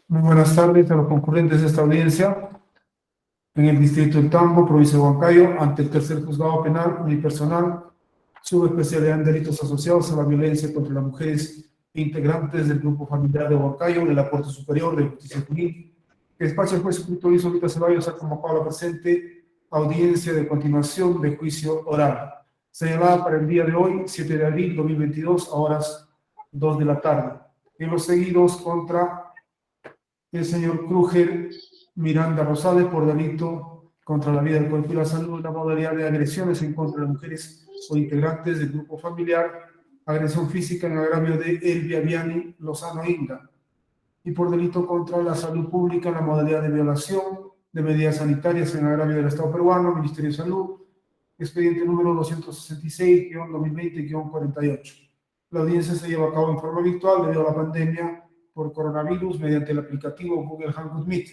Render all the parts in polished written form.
Muy buenas tardes a los concurrentes de esta audiencia en el distrito de Tambo, provincia de Huancayo, ante el tercer juzgado penal unipersonal, subespecialidad en delitos asociados a la violencia contra las mujeres e integrantes del grupo familiar de Huancayo de la Corte Superior de Justicia Civil. Que despacha el juez suscriptor Luis Olita Ceballos ha convocado a la presente audiencia de continuación de juicio oral, señalada para el día de hoy, 7 de abril de 2022, a horas 2 de la tarde. En los seguidos contra el señor Krüger Miranda Rosales por delito contra la vida, el cuerpo y la salud en la modalidad de agresiones en contra de mujeres o integrantes del grupo familiar, agresión física en agravio de Elvia Viani Lozano Inga, y por delito contra la salud pública en la modalidad de violación de medidas sanitarias en agravio del Estado peruano, Ministerio de Salud, expediente número 266-2020-48. La audiencia se lleva a cabo en forma virtual debido a la pandemia por coronavirus mediante el aplicativo Google Hangout Meet.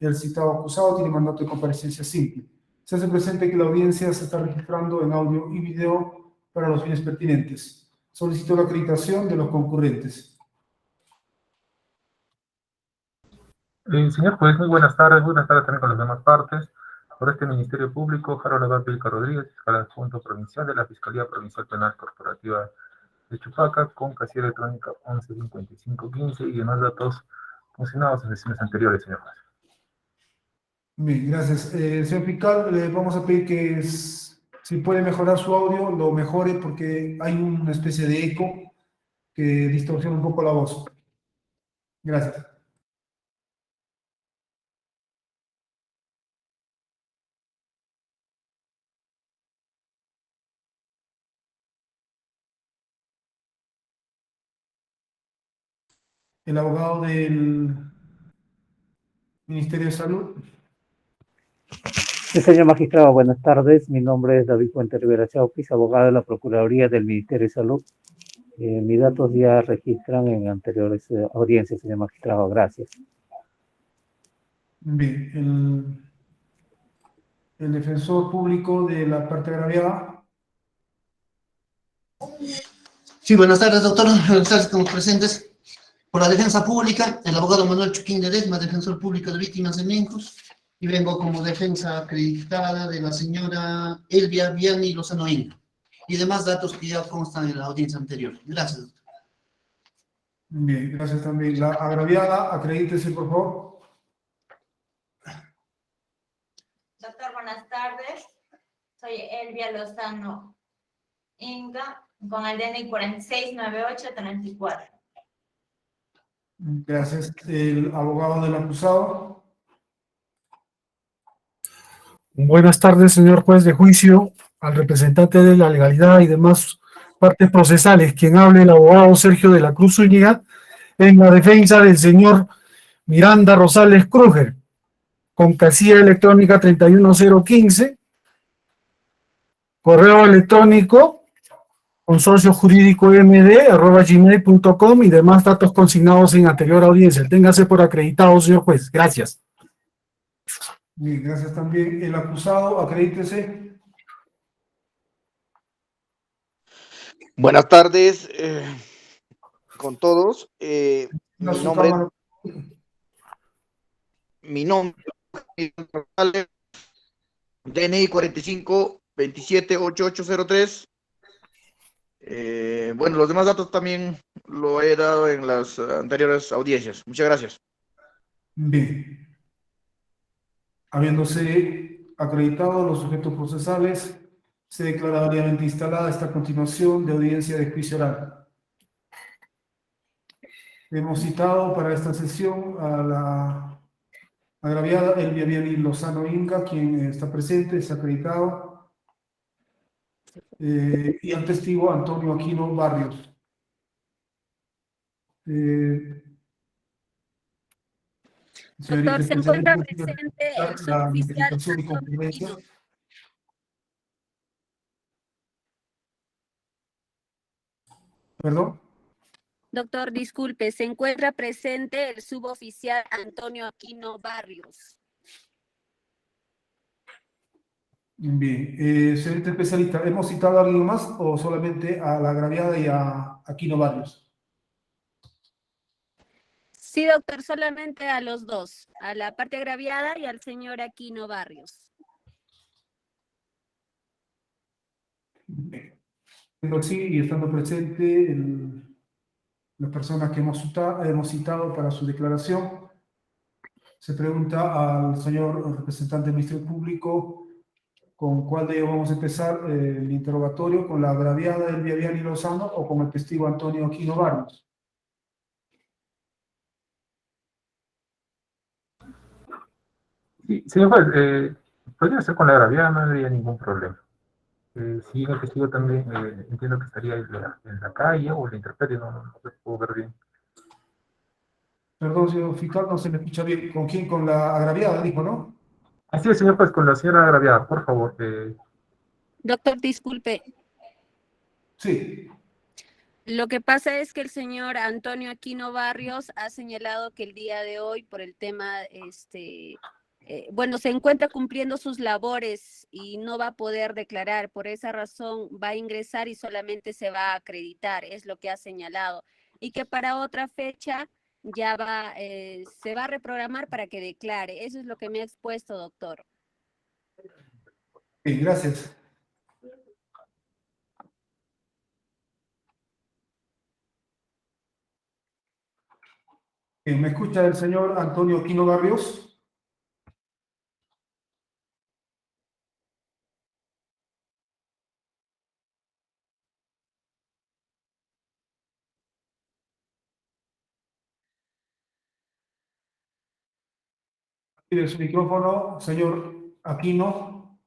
El citado acusado tiene mandato de comparecencia simple. Se hace presente que la audiencia se está registrando en audio y video para los fines pertinentes. Solicito la acreditación de los concurrentes. Señor juez, muy buenas tardes también con las demás partes. Por este Ministerio Público, Harold Abad Rodríguez, fiscal adjunto provincial de la Fiscalía Provincial Penal Corporativa de Chupaca, con casilla electrónica 115515 y demás datos funcionados en sesiones anteriores, señor juez. Bien, gracias. Señor fiscal, le vamos a pedir que si puede mejorar su audio, lo mejore porque hay una especie de eco que distorsiona un poco la voz. Gracias. El abogado del Ministerio de Salud. Sí, señor magistrado, buenas tardes. Mi nombre es David Puente Rivera Chaupis, abogado de la Procuraduría del Ministerio de Salud. Mis datos ya registran en anteriores audiencias, señor magistrado. Gracias. Bien, el defensor público de la parte agraviada. Sí, buenas tardes, doctor. Buenas tardes con los presentes. Por la defensa pública, el abogado Manuel Chuquín Ledesma, defensor público de víctimas de Mencos, y vengo como defensa acreditada de la señora Elvia Viani Lozano Inga, y demás datos que ya constan en la audiencia anterior. Gracias, doctor. Bien, gracias también. La agraviada, acredítese, por favor. Doctor, buenas tardes. Soy Elvia Lozano Inga, con el DNI 469834. Gracias. El abogado del acusado. Buenas tardes, señor juez de juicio, al representante de la legalidad y demás partes procesales. Quien hable, el abogado Sergio de la Cruz Zúñiga, en la defensa del señor Miranda Rosales Krüger, con casilla electrónica 31015, correo electrónico consorciojuridicomd@gmail.com y demás datos consignados en anterior audiencia. Téngase por acreditado, señor juez. Gracias. Bien, gracias también. El acusado, acredítese. Buenas tardes con todos. Mi nombre es DNI 45278803. Bueno, los demás datos también lo he dado en las anteriores audiencias. Muchas gracias. Bien. Habiéndose acreditado los sujetos procesales, se declara debidamente instalada esta continuación de audiencia de juicio oral. Hemos citado para esta sesión a la agraviada Elvia Viani Lozano Inga, quien está presente, está acreditado, y al testigo Antonio Aquino Barrios. Doctor, se encuentra presente el suboficial Antonio. ¿Perdón? Doctor, disculpe, se encuentra presente el suboficial Antonio Aquino Barrios. Bien, señor especialista, ¿hemos citado a alguien más o solamente a la agraviada y a Aquino Barrios? Sí, doctor, solamente a los dos, a la parte agraviada y al señor Aquino Barrios. Siendo así y estando presente las personas que hemos citado para su declaración, se pregunta al señor representante del Ministerio Público con cuál de ellos vamos a empezar el interrogatorio, con la agraviada Elvia Viani Lozano o con el testigo Antonio Aquino Barrios. Sí, señor juez, podría ser con la agraviada, no habría ningún problema. Si el testigo también entiendo que estaría en la calle o en la intemperie, no se puedo ver bien. Perdón, señor fiscal, no se me escucha bien. ¿Con quién? Con la agraviada, dijo, ¿no? Así es, señor juez, con la señora agraviada, por favor. Doctor, disculpe. Sí. Lo que pasa es que el señor Antonio Aquino Barrios ha señalado que el día de hoy, por el tema, bueno, se encuentra cumpliendo sus labores y no va a poder declarar. Por esa razón va a ingresar y solamente se va a acreditar, es lo que ha señalado. Y que para otra fecha ya se va a reprogramar para que declare. Eso es lo que me ha expuesto, doctor. Bien, gracias. Bien, ¿me escucha el señor Antonio Aquino Barrios? Active su micrófono, señor Aquino.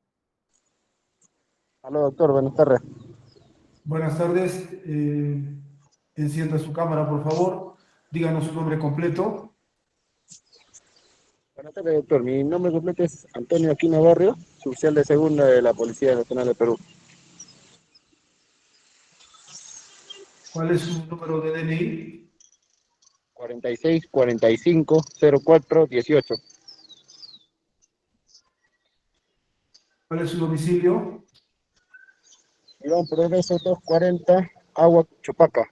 Aló, doctor, buenas tardes. Buenas tardes. Encienda su cámara, por favor. Díganos su nombre completo. Buenas tardes, doctor. Mi nombre completo es Antonio Aquino Barrio, oficial de segunda de la Policía Nacional de Perú. ¿Cuál es su número de DNI? 46 45 04 18. ¿Cuál es su domicilio? Girón Progreso 240, Agua Chupaca.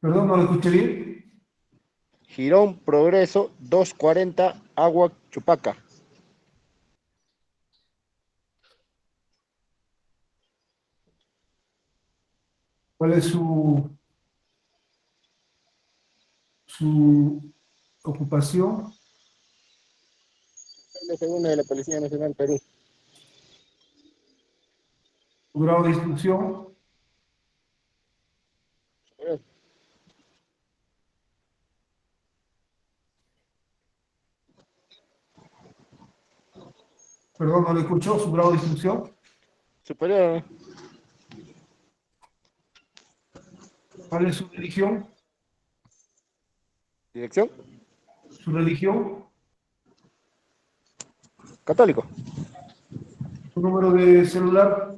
Perdón, no lo escuché bien. Girón Progreso 240, Agua Chupaca. ¿Cuál es su ocupación? Oficial de segunda de la Policía Nacional de Perú. ¿Su grado de instrucción? Perdón, no lo escuchó. ¿Su grado de instrucción? Superior. ¿Cuál es su religión? Dirección. ¿Su religión? Católico. ¿Su número de celular?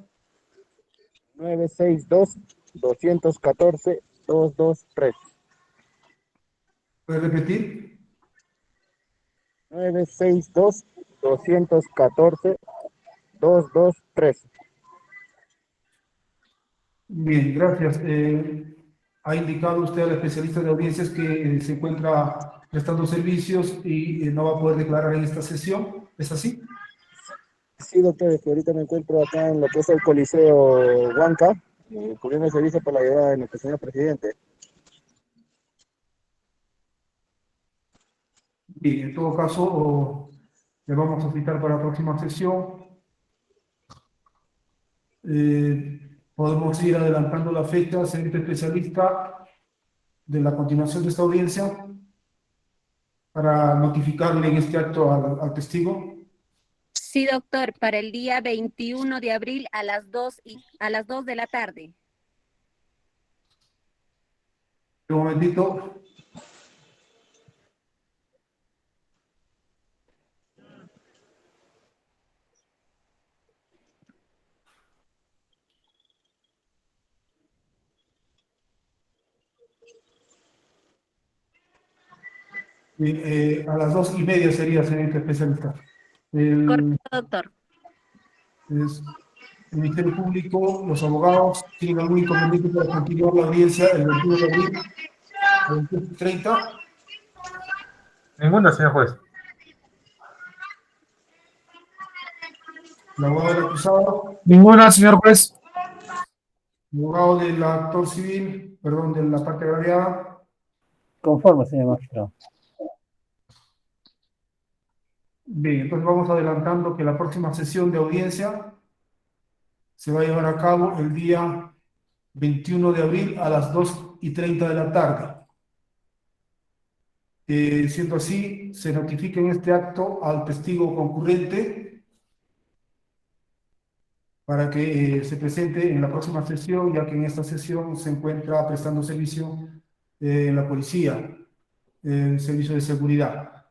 962 214 223. ¿Puede repetir? 962 214 223. Bien, gracias. Ha indicado usted al especialista de audiencias que se encuentra prestando servicios y no va a poder declarar en esta sesión. ¿Es así? Sí, doctor, es que ahorita me encuentro acá en lo que es el Coliseo Huanca, cubriendo el servicio por la llegada de nuestro señor presidente. Bien, en todo caso, le vamos a citar para la próxima sesión. Podemos ir adelantando la fecha, señor especialista, de la continuación de esta audiencia para notificarle en este acto al testigo. Sí, doctor, para el día 21 de abril a las 2 de la tarde. Un momentito. A las 2:30 sería, señor especialista. Correcto, doctor. El Ministerio Público, los abogados, ¿tienen algún inconveniente para continuar la audiencia el 21 de abril a las 20:30? Ninguna, señor juez. El abogado del acusado, Ninguna, señor juez. el abogado del actor civil, perdón, de la parte agraviada. Conforme, señor magistrado. Bien, entonces vamos adelantando que la próxima sesión de audiencia se va a llevar a cabo el día 21 de abril a las 2:30 de la tarde. Siendo así, se notifica en este acto al testigo concurrente para que se presente en la próxima sesión, ya que en esta sesión se encuentra prestando servicio en la policía, el servicio de seguridad.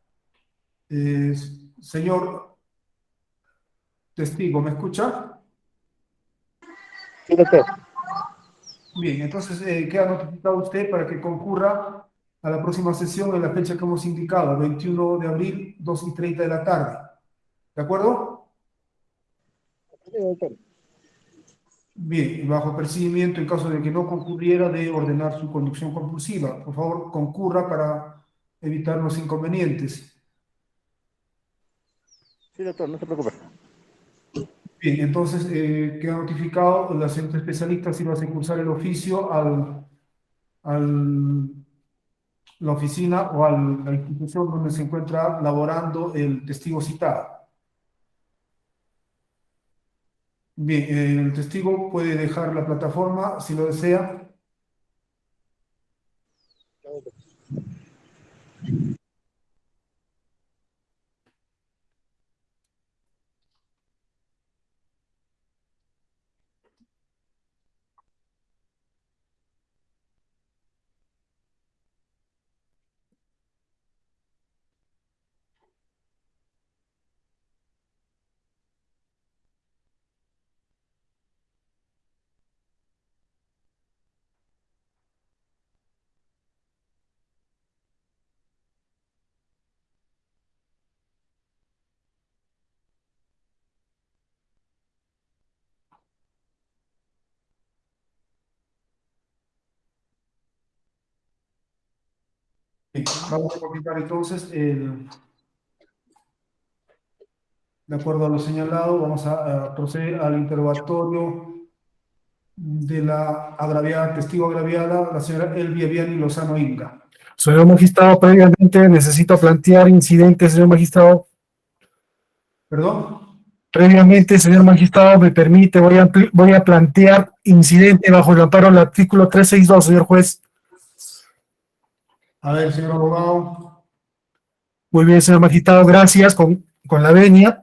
Señor testigo, ¿me escucha? Sí, doctor. Bien, entonces queda notificado usted para que concurra a la próxima sesión en la fecha que hemos indicado, 21 de abril, 2:30 de la tarde. ¿De acuerdo? Sí, doctor. Bien, y bajo apercibimiento, en caso de que no concurriera, de ordenar su conducción compulsiva. Por favor, concurra para evitar los inconvenientes. Sí, doctor, no se preocupe. Bien, entonces queda notificado, la señora especialista si va a cursar el oficio a la oficina o a la institución donde se encuentra laborando el testigo citado. Bien, el testigo puede dejar la plataforma si lo desea. Bien, vamos a comenzar entonces de acuerdo a lo señalado, vamos a proceder al interrogatorio de la agraviada, testigo agraviada, la señora Elvia Viani Lozano Inga. Señor magistrado, previamente necesito plantear incidentes, señor magistrado. ¿Perdón? Previamente, señor magistrado, me permite, voy a plantear incidente bajo el amparo del artículo 362, señor juez. A ver, señor abogado. Muy bien, señor magistrado, gracias, con la venia.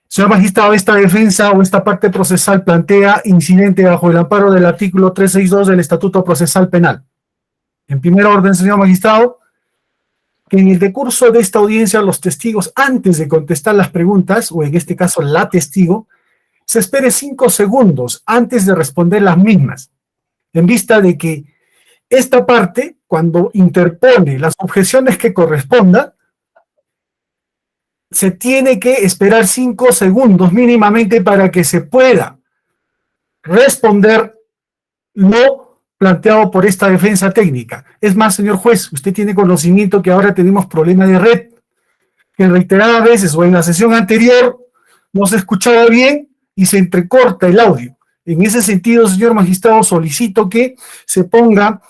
Señor magistrado, esta defensa o esta parte procesal plantea incidente bajo el amparo del artículo 362 del Estatuto Procesal Penal. En primer orden, señor magistrado, que en el decurso de esta audiencia los testigos, antes de contestar las preguntas, o en este caso la testigo, se espere 5 segundos antes de responder las mismas, en vista de que esta parte, cuando interpone las objeciones que correspondan, se tiene que esperar 5 segundos mínimamente para que se pueda responder lo planteado por esta defensa técnica. Es más, señor juez, usted tiene conocimiento que ahora tenemos problemas de red, que reiteradas veces o en la sesión anterior no se escuchaba bien y se entrecorta el audio. En ese sentido, señor magistrado, solicito que se ponga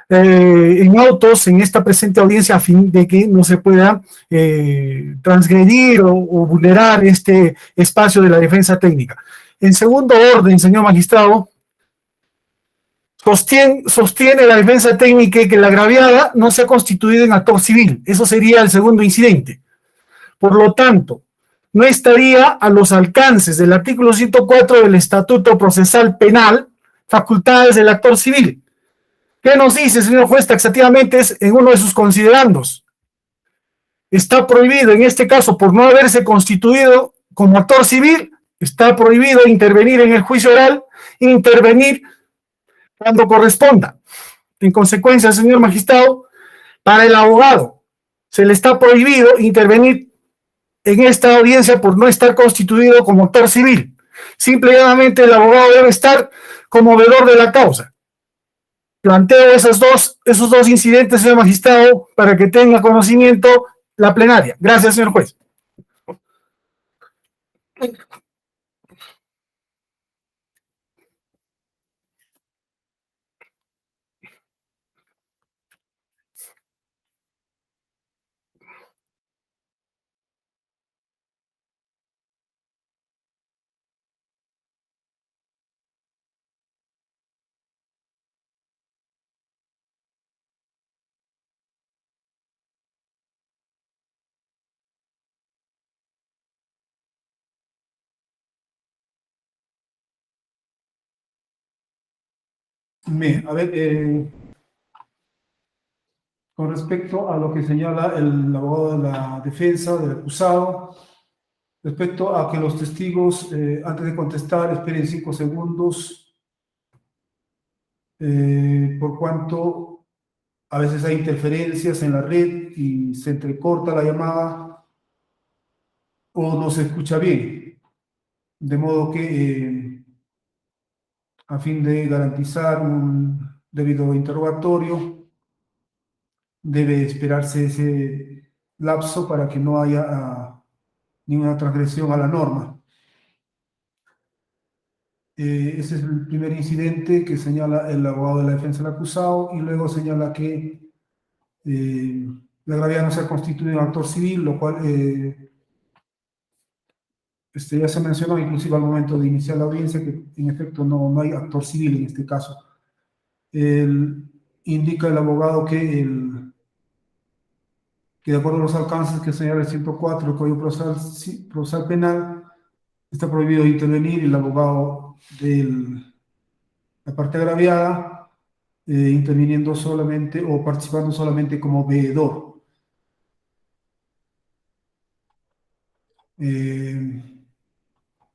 en autos en esta presente audiencia a fin de que no se pueda transgredir o vulnerar este espacio de la defensa técnica. En segundo orden, señor magistrado, sostiene la defensa técnica que la agraviada no se ha constituido en actor civil. Eso sería el segundo incidente. Por lo tanto, no estaría a los alcances del artículo 104 del Estatuto Procesal Penal facultades del actor civil. ¿Qué nos dice, señor juez? Taxativamente es en uno de sus considerandos. Está prohibido, en este caso, por no haberse constituido como actor civil, está prohibido intervenir en el juicio oral, intervenir cuando corresponda. En consecuencia, señor magistrado, para el abogado se le está prohibido intervenir en esta audiencia por no estar constituido como actor civil. Simplemente el abogado debe estar como veedor de la causa. Planteo esos dos incidentes, señor magistrado, para que tenga conocimiento la plenaria. Gracias, señor juez. Bien, a ver, con respecto a lo que señala el abogado de la defensa, del acusado, respecto a que los testigos, antes de contestar, esperen 5 segundos, por cuanto a veces hay interferencias en la red y se entrecorta la llamada o no se escucha bien. De modo que, a fin de garantizar un debido interrogatorio, debe esperarse ese lapso para que no haya ninguna transgresión a la norma. Ese es el primer incidente que señala el abogado de la defensa del acusado, y luego señala que la gravedad no se ha constituido en actor civil, lo cual ya se mencionó inclusive al momento de iniciar la audiencia, que en efecto no hay actor civil en este caso. Indica el abogado que de acuerdo a los alcances que señala el 104 del Código Procesal Penal, está prohibido intervenir el abogado de la parte agraviada, interviniendo solamente o participando solamente como veedor.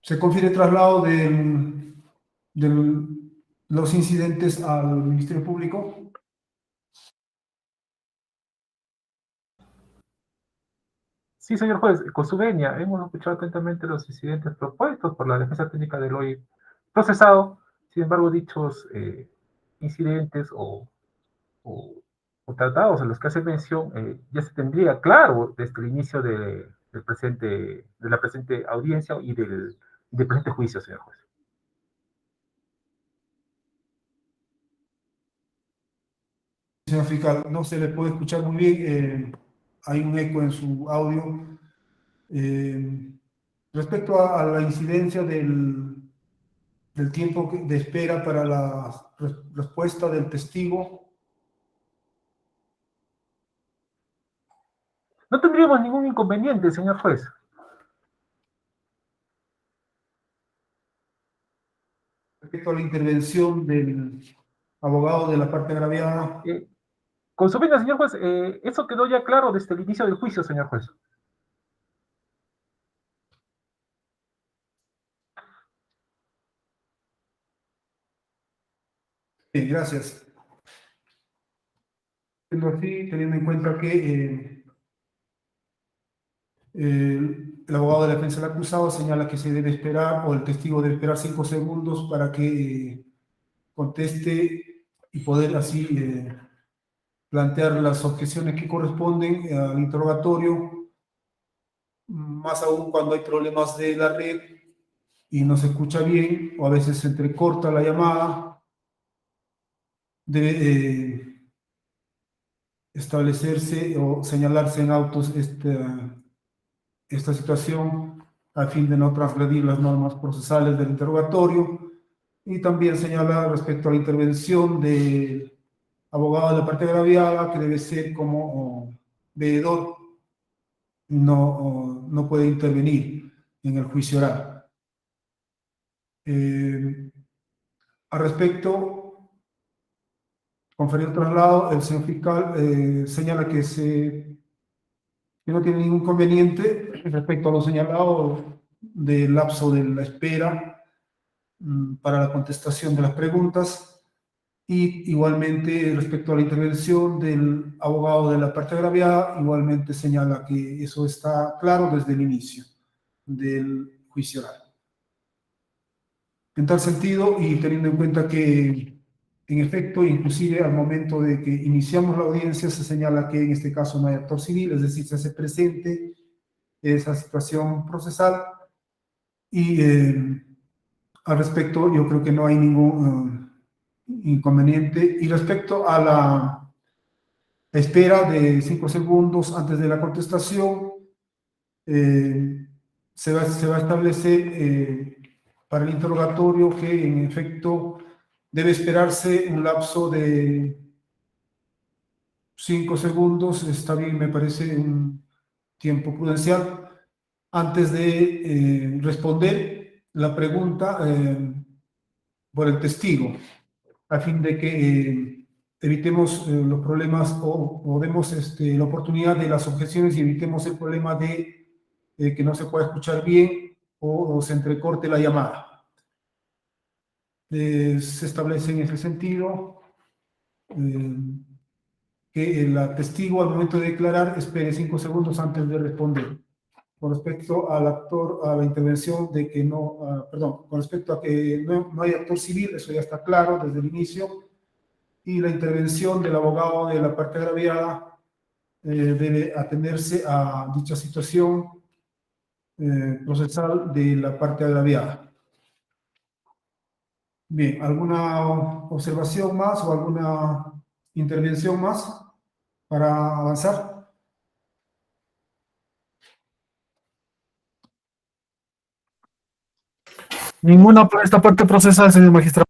Se confiere traslado de los incidentes al Ministerio Público. Sí, señor juez, con su venia, hemos escuchado atentamente los incidentes propuestos por la defensa técnica del hoy procesado. Sin embargo, dichos incidentes o tratados a los que hace mención ya se tendría claro desde el inicio de la presente audiencia y del presente juicio, señor juez. Señor fiscal, no se le puede escuchar muy bien, hay un eco en su audio. Respecto a la incidencia del tiempo de espera para la respuesta del testigo, No tendríamos ningún inconveniente, señor juez. respecto a la intervención del abogado de la parte agraviada, Con su venia, señor juez, eso quedó ya claro desde el inicio del juicio, señor juez. bien, gracias. Siendo así, teniendo en cuenta que el abogado de la defensa del acusado señala que se debe esperar, o el testigo debe esperar 5 segundos para que conteste y poder así plantear las objeciones que corresponden al interrogatorio, más aún cuando hay problemas de la red y no se escucha bien, o a veces se entrecorta la llamada. Debe establecerse o señalarse en autos esta situación a fin de no transgredir las normas procesales del interrogatorio, y también señala respecto a la intervención del abogado de la parte agraviada que debe ser como veedor, no puede intervenir en el juicio oral. Al respecto, conferido traslado, el señor fiscal señala que no tiene ningún inconveniente respecto a lo señalado del lapso de la espera para la contestación de las preguntas, y igualmente respecto a la intervención del abogado de la parte agraviada, igualmente señala que eso está claro desde el inicio del juicio oral. En tal sentido, y teniendo en cuenta que En efecto, inclusive al momento de que iniciamos la audiencia se señala que en este caso no hay actor civil, es decir, se hace presente esa situación procesal y al respecto yo creo que no hay ningún inconveniente. Y respecto a la espera de 5 segundos antes de la contestación, se va a establecer para el interrogatorio que en efecto debe esperarse un lapso de 5 segundos, está bien, me parece un tiempo prudencial, antes de responder la pregunta por el testigo, a fin de que evitemos los problemas o demos la oportunidad de las objeciones y evitemos el problema de que no se pueda escuchar bien o se entrecorte la llamada. Se establece en ese sentido que el testigo al momento de declarar espere 5 segundos antes de responder. Con respecto al actor, a la intervención de que no, perdón, con respecto a que no hay actor civil, eso ya está claro desde el inicio, y la intervención del abogado de la parte agraviada debe atenderse a dicha situación procesal de la parte agraviada. Bien, ¿alguna observación más o alguna intervención más para avanzar? Ninguna por esta parte procesal, señor magistrado.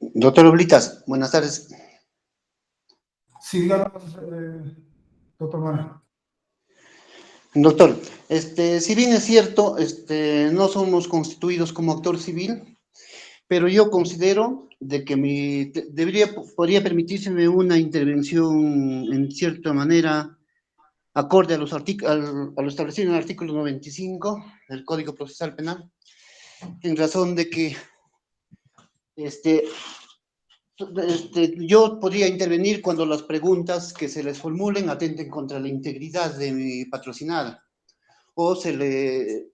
Doctor Oblitas, buenas tardes. Sí, díganos, doctor Manuel. Doctor, si bien es cierto, no somos constituidos como actor civil, pero yo considero de que podría permitírseme una intervención en cierta manera acorde a lo establecido en el artículo 95 del Código Procesal Penal, en razón de que yo podría intervenir cuando las preguntas que se les formulen atenten contra la integridad de mi patrocinada o se le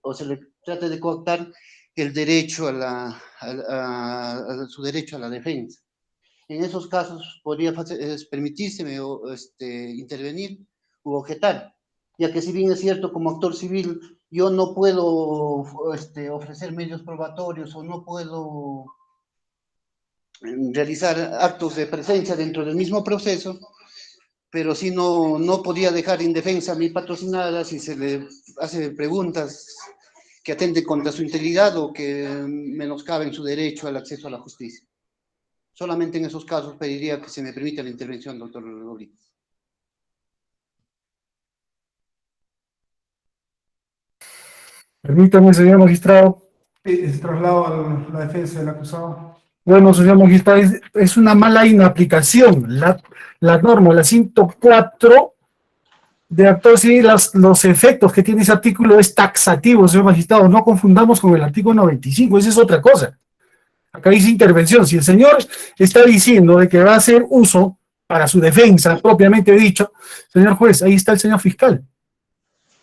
trate de cooptar el derecho a su derecho a la defensa. En esos casos podría permitírseme intervenir u objetar, ya que si bien es cierto como actor civil yo no puedo ofrecer medios probatorios o no puedo realizar actos de presencia dentro del mismo proceso, pero sí no podía dejar indefensa a mi patrocinada si se le hace preguntas que atenten contra su integridad o que menoscaben su derecho al acceso a la justicia. Solamente en esos casos pediría que se me permita la intervención, doctor Rodríguez. Permítame, señor magistrado. Es traslado a la defensa del acusado. Bueno, señor magistrado, es una mala inaplicación. La norma, la 104 de actor civil, los efectos que tiene ese artículo es taxativo, señor magistrado. No confundamos con el artículo 95, esa es otra cosa. Acá dice intervención. Si el señor está diciendo de que va a hacer uso para su defensa, propiamente dicho, señor juez, ahí está el señor fiscal.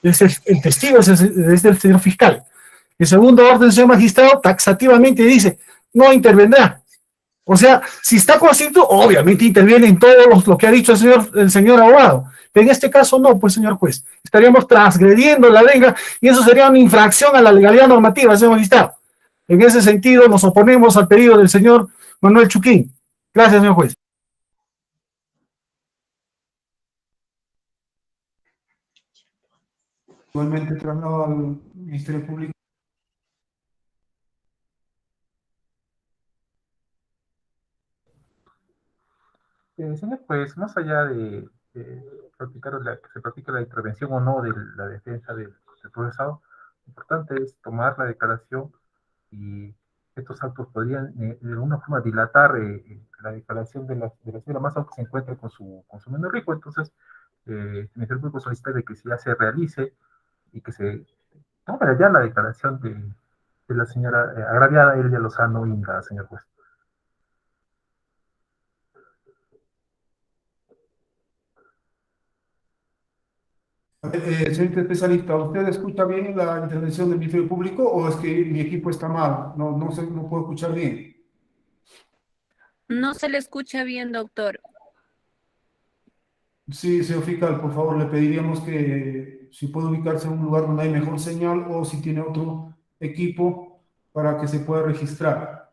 El testigo es el señor fiscal. El segundo orden, señor magistrado, taxativamente dice, no intervendrá. O sea, si está constituido, obviamente interviene en todo lo que ha dicho el señor abogado. Pero en este caso no, pues, señor juez. Estaríamos transgrediendo la ley y eso sería una infracción a la legalidad normativa, señor magistrado. En ese sentido, nos oponemos al pedido del señor Manuel Chuquín. Gracias, señor juez. Igualmente traslado al Ministerio Público. Señor, pues más allá de que se practique la intervención o no de la defensa del procesado, lo importante es tomar la declaración y estos actos podrían de alguna forma dilatar la declaración de la señora más aunque se encuentre con su menor rico. Entonces, el Ministerio Público solicita de que ya se realice y que se tome ya la declaración de la señora agraviada Elvia Lozano Inga, señor juez. Señor especialista, ¿usted escucha bien la intervención del Ministerio Público o es que mi equipo está mal? No puedo escuchar bien. No se le escucha bien, doctor. Sí, señor fiscal, por favor, le pediríamos que si puede ubicarse en un lugar donde hay mejor señal o si tiene otro equipo para que se pueda registrar.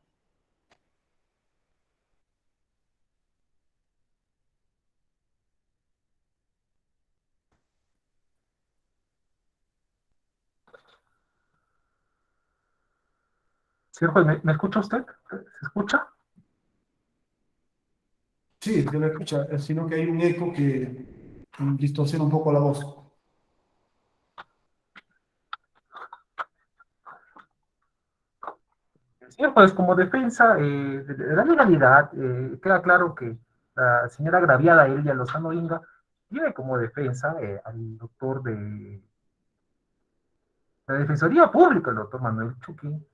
Señor juez, ¿me escucha usted? ¿Se escucha? Sí, se le escucha, sino que hay un eco que distorsiona un poco la voz. Señor juez, como defensa de la legalidad, queda claro que la señora agraviada Elia Lozano Inga tiene como defensa al doctor de la Defensoría Pública, el doctor Manuel Chuquín.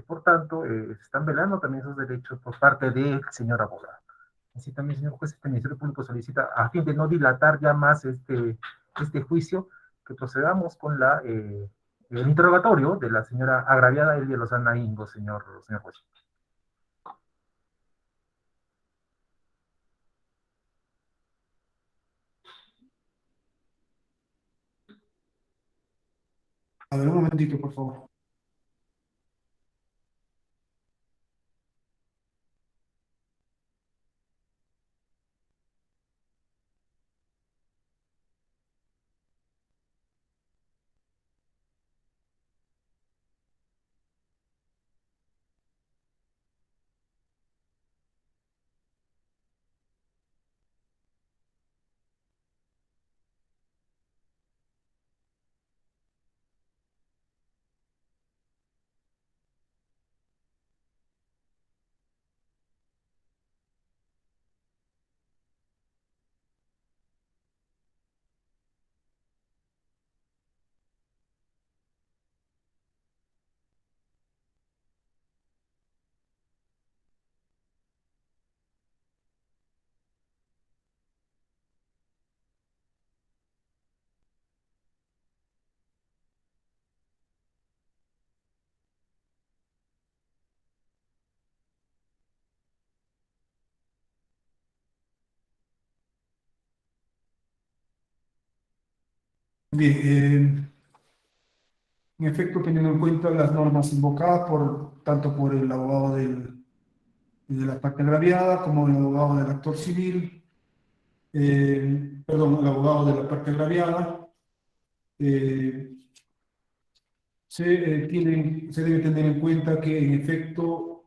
Por tanto, se están velando también sus derechos por parte del señor abogado. Así también, señor juez, este Ministerio Público solicita, a fin de no dilatar ya más este juicio, que procedamos con el interrogatorio de la señora agraviada Elia Lozano Ingo, señor juez. A ver, un momentito, por favor. Bien, en efecto, teniendo en cuenta las normas invocadas tanto por el abogado de la parte agraviada como el abogado del actor civil, perdón, el abogado de la parte agraviada, eh, se debe tener en cuenta que en efecto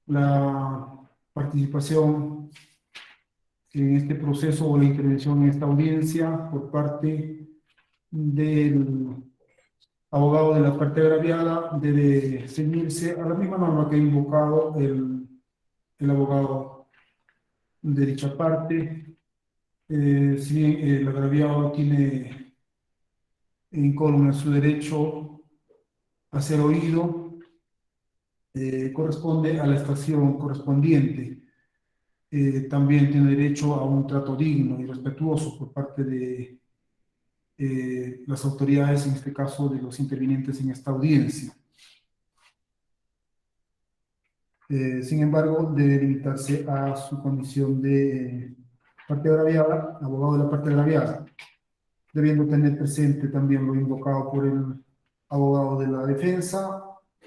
la participación en este proceso o la intervención en esta audiencia por parte del abogado de la parte agraviada debe ceñirse a la misma norma que ha invocado el abogado de dicha parte. Si bien el agraviado tiene incólume su derecho a ser oído, corresponde a la estación correspondiente. También tiene derecho a un trato digno y respetuoso por parte de las autoridades, en este caso de los intervinientes en esta audiencia. Sin embargo, debe limitarse a su condición de parte agraviada, abogado de la parte agraviada, debiendo tener presente también lo invocado por el abogado de la defensa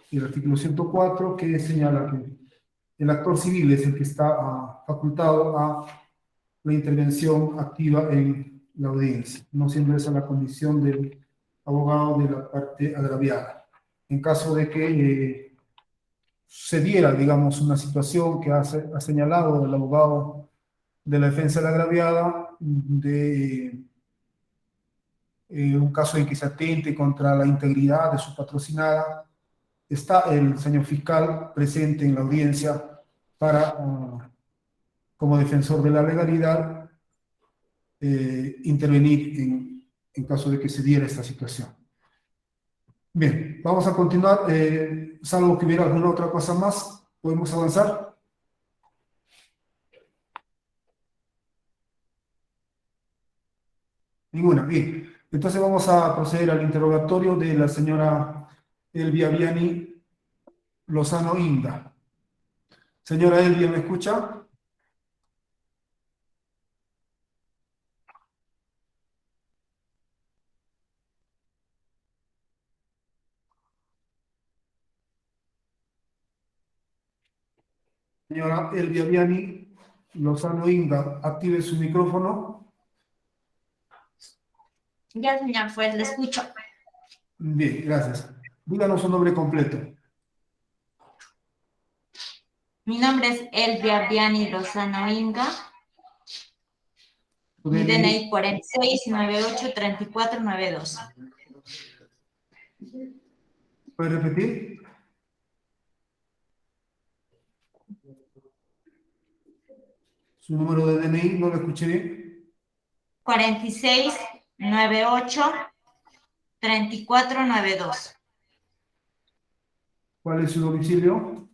y el artículo 104, que señala que el actor civil es el que está facultado a la intervención activa en la audiencia, no siendo esa la condición del abogado de la parte agraviada. En caso de que se diera, digamos, una situación que ha señalado el abogado de la defensa de la agraviada, de un caso en que se atente contra la integridad de su patrocinada, está el señor fiscal presente en la audiencia para, como defensor de la legalidad, intervenir en caso de que se diera esta situación. Bien, vamos a continuar. Salvo que hubiera alguna otra cosa más, ¿podemos avanzar? Ninguna, bien. Entonces vamos a proceder al interrogatorio de la señora Elvia Viani Lozano Inda. Señora Elvia, ¿me escucha? Señora Elvia Viani Lozano Inda, active su micrófono. Ya, señor juez, le escucho. Bien, gracias. Díganos su nombre completo. Mi nombre es Elvia Viani Lozano Inga. Su Mi DNI. DNI 46983492. ¿Puede repetir? Su número de DNI, no lo escuché bien. 46983492. ¿Cuál es su domicilio?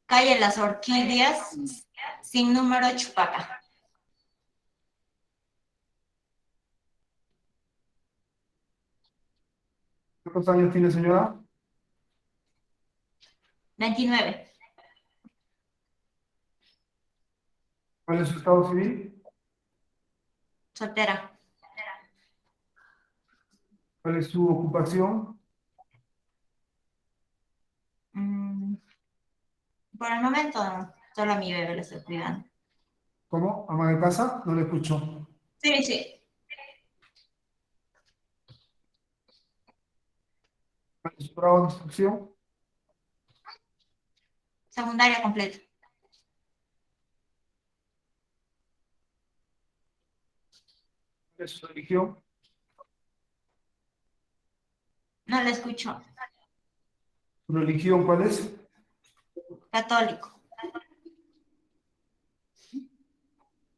Calle Las Orquídeas, sin número, Chupaca. ¿Cuántos años tiene, señora? 29. ¿Cuál es su estado civil? Soltera. ¿Cuál es su ocupación? Por el momento, solo a mi bebé le estoy cuidando. ¿Cómo? ¿Ama de casa? No le escucho. Sí, sí. ¿Cuál es su grado de instrucción? Secundaria completa. ¿Cuál es su religión? No le escucho. ¿Su religión cuál es? Católico.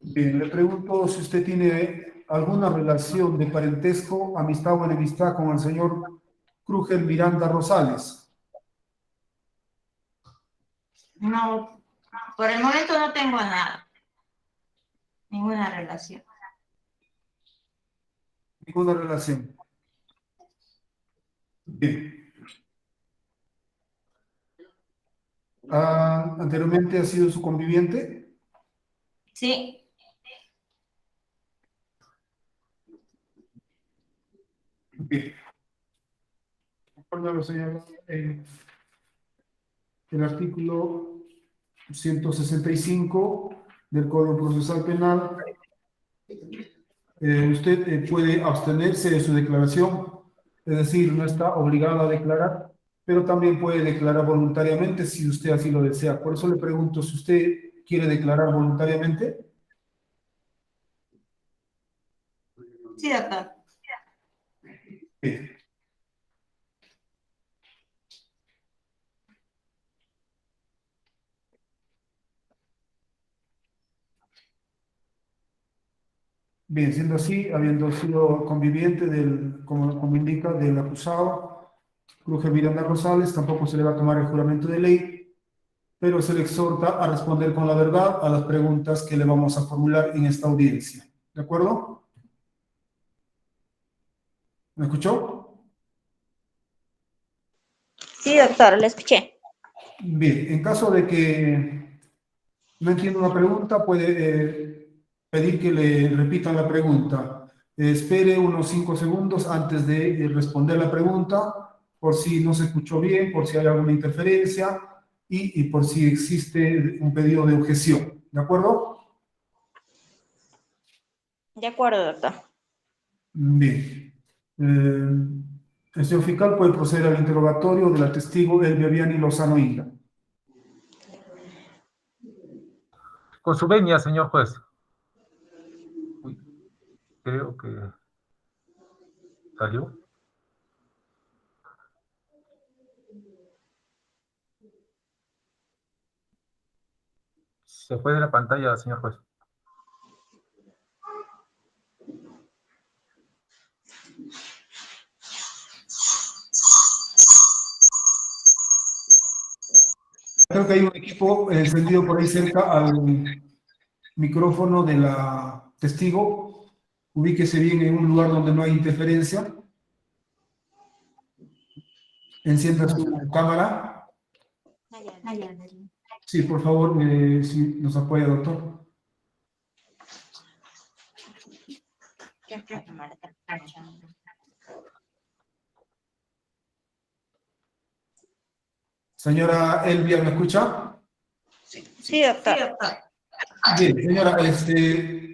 Bien, le pregunto si usted tiene alguna relación de parentesco, amistad o enemistad con el señor Krugel Miranda Rosales. No, por el momento no tengo nada. Ninguna relación. Ninguna relación. Bien. ¿Anteriormente ha sido su conviviente? Sí. Bien. Conforme a lo señalado en el artículo 165 del Código Procesal Penal, usted puede abstenerse de su declaración, es decir, no está obligada a declarar, pero también puede declarar voluntariamente si usted así lo desea. Por eso le pregunto si usted quiere declarar voluntariamente. Sí, doctor. Bien. Bien, siendo así, habiendo sido conviviente del, como indica, del acusado, Krugel Miranda Rosales, tampoco se le va a tomar el juramento de ley, pero se le exhorta a responder con la verdad a las preguntas que le vamos a formular en esta audiencia. ¿De acuerdo? ¿Me escuchó? Sí, doctor, le escuché. Bien, en caso de que no entienda una pregunta, puede pedir que le repitan la pregunta. Espere unos 5 segundos antes de responder la pregunta, por si no se escuchó bien, por si hay alguna interferencia y por si existe un pedido de objeción. ¿De acuerdo? De acuerdo, doctor. Bien. El señor fiscal puede proceder al interrogatorio de la testigo Elvia Viani Lozano Inda. Con su venia, señor juez. Uy, creo que salió. Se fue de la pantalla, señor juez. Creo que hay un equipo encendido por ahí cerca al micrófono de la testigo. Ubíquese bien en un lugar donde no hay interferencia. Encienda su cámara. Sí, por favor, si nos apoya, doctor. Señora Elvia, ¿me escucha? Sí, doctor. Bien, señora,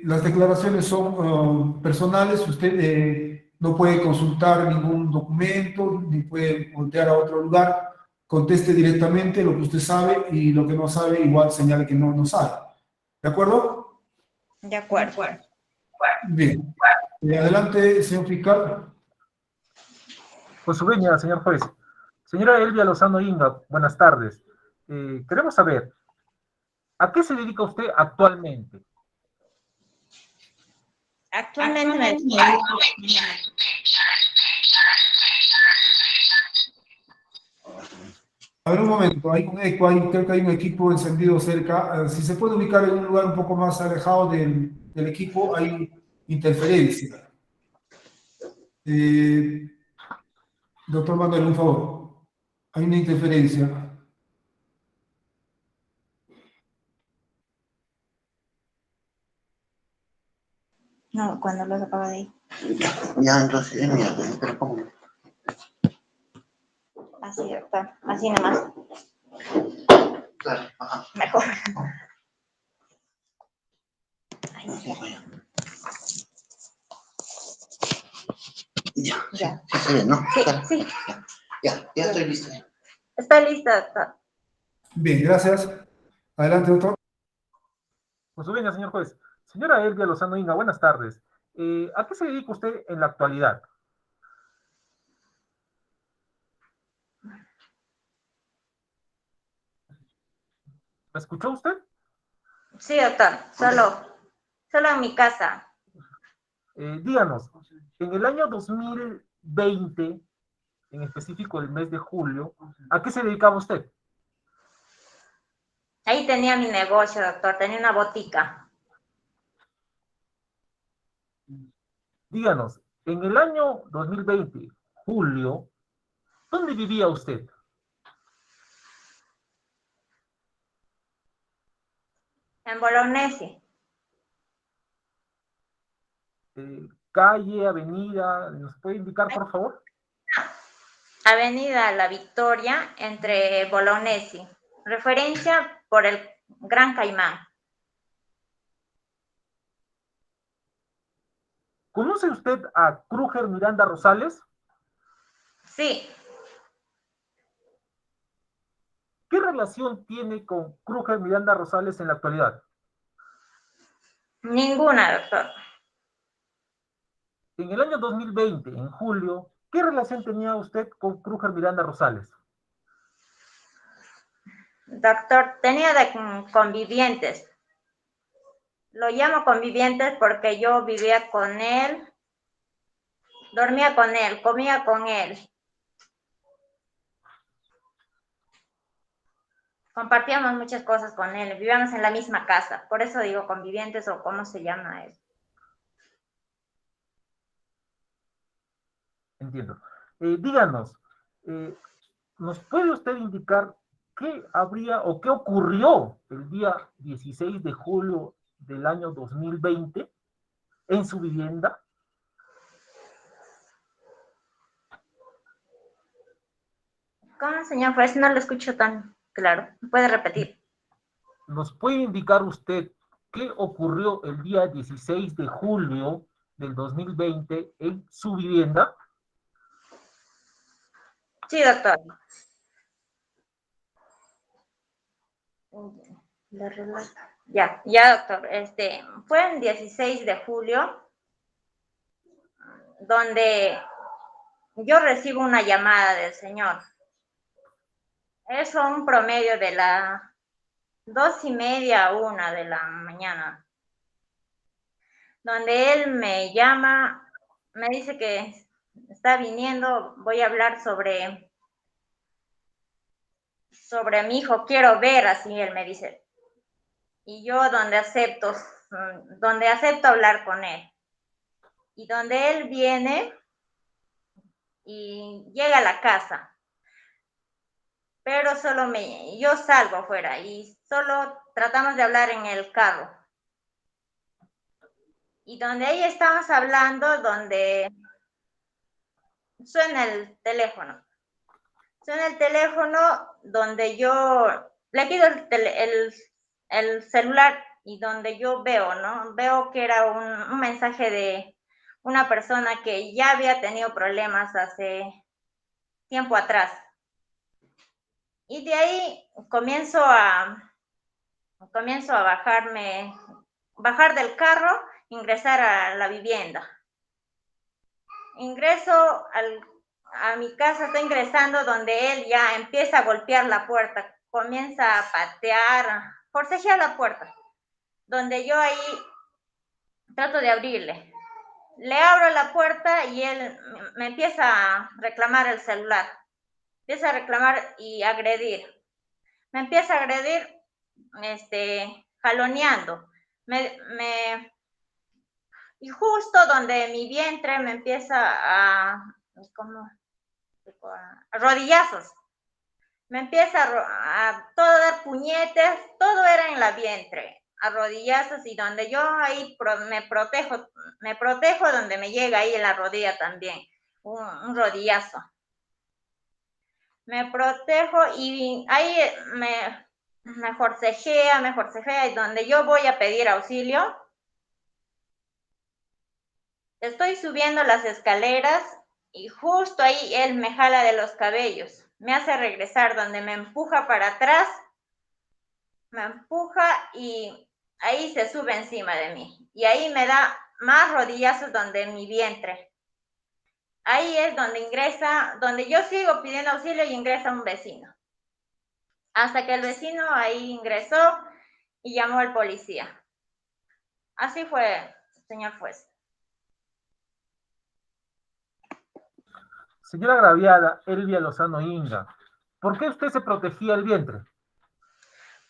las declaraciones son personales. Usted no puede consultar ningún documento, ni puede voltear a otro lugar. Conteste directamente lo que usted sabe y lo que no sabe, igual señale que no sabe. ¿De acuerdo? De acuerdo. Bien. Adelante, señor fiscal. Pues su venia, señor juez. Señora Elvia Lozano Inga, buenas tardes. Queremos saber, ¿a qué se dedica usted actualmente? Actualmente me A ver, un momento, hay un eco, creo que hay un equipo encendido cerca. Si se puede ubicar en un lugar un poco más alejado del equipo, hay interferencia. Doctor Manuel, un favor. Hay una interferencia. No, cuando lo sacaba de ahí. Ya, entonces, mira, pero ¿cómo? Así, doctor. Así nomás. Claro, ajá. Mejor. Sí, vaya. Ya, Ya. sí, se ve, ¿no? Sí, Claro. sí. Ya estoy listo. Está lista, doctor. Bien, gracias. Adelante, doctor. Pues su venia, señor juez. Señora Elvia Lozano Inga, buenas tardes. ¿A qué se dedica usted en la actualidad? ¿Me escuchó usted? Sí, doctor. Solo en mi casa. Díganos, en el año 2020, en específico el mes de julio, ¿a qué se dedicaba usted? Ahí tenía mi negocio, doctor. Tenía una botica. Díganos, en el año 2020, julio, ¿dónde vivía usted? En Bolognesi. Calle, avenida, ¿nos puede indicar, por favor? Avenida La Victoria, entre Bolognesi. Referencia por el Gran Caimán. ¿Conoce usted a Krúger Miranda Rosales? Sí, ¿Qué relación tiene con Krúger Miranda Rosales en la actualidad? ninguna, doctor. En el año 2020, en julio, ¿qué relación tenía usted con Krúger Miranda Rosales? Doctor, tenía de convivientes. Lo llamo convivientes porque yo vivía con él, dormía con él, comía con él. Compartíamos muchas cosas con él, vivíamos en la misma casa. Por eso digo convivientes o cómo se llama eso. Entiendo. Díganos, ¿nos puede usted indicar qué habría o qué ocurrió el día 16 de julio del año 2020 en su vivienda? ¿Cómo, señor juez? No lo escucho tan claro. ¿Puede repetir? ¿Nos puede indicar usted qué ocurrió el día 16 de julio del 2020 en su vivienda? Sí, doctor. Ya, doctor. Fue el 16 de julio donde yo recibo una llamada del señor. Eso un promedio de las 2:30 a 1 de la mañana, donde él me llama, me dice que está viniendo, voy a hablar sobre mi hijo, quiero ver, así él me dice. Y yo donde acepto hablar con él. y donde él viene y llega a la casa, pero yo salgo afuera y solo tratamos de hablar en el carro. Y donde ahí estamos hablando, donde suena el teléfono. Suena el teléfono donde yo le pido el celular y donde yo veo, ¿no? Veo que era un mensaje de una persona que ya había tenido problemas hace tiempo atrás. Y de ahí comienzo a bajar del carro, ingresar a la vivienda. Ingreso a mi casa, estoy ingresando donde él ya empieza a golpear la puerta, comienza a patear, forcejear la puerta, donde yo ahí trato de abrirle. Le abro la puerta y él me empieza a reclamar el celular, empieza a reclamar y agredir. Me empieza a agredir, jaloneando. Y justo donde mi vientre me empieza a rodillazos. Me empieza a todo dar puñetes, todo era en la vientre, a rodillazos, y donde yo ahí me protejo donde me llega ahí en la rodilla también, un rodillazo. Me protejo y ahí me forcejea, y donde yo voy a pedir auxilio, estoy subiendo las escaleras y justo ahí él me jala de los cabellos, me hace regresar, donde me empuja para atrás, me empuja y ahí se sube encima de mí. Y ahí me da más rodillazos donde mi vientre. Ahí es donde ingresa, donde yo sigo pidiendo auxilio y ingresa un vecino. Hasta que el vecino ahí ingresó y llamó al policía. Así fue, señor juez. Señora agraviada Elvia Lozano Inga, ¿por qué usted se protegía el vientre?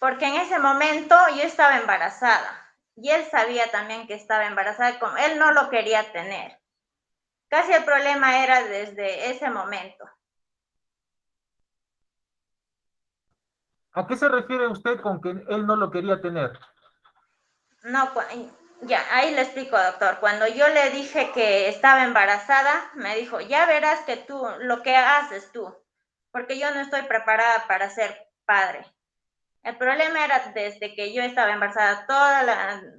Porque en ese momento yo estaba embarazada y él sabía también que estaba embarazada, como él no lo quería tener. Casi el problema era desde ese momento. ¿A qué se refiere usted con que él no lo quería tener? No, ya, ahí le explico, doctor. Cuando yo le dije que estaba embarazada, me dijo, ya verás que tú, lo que haces tú, porque yo no estoy preparada para ser padre. El problema era desde que yo estaba embarazada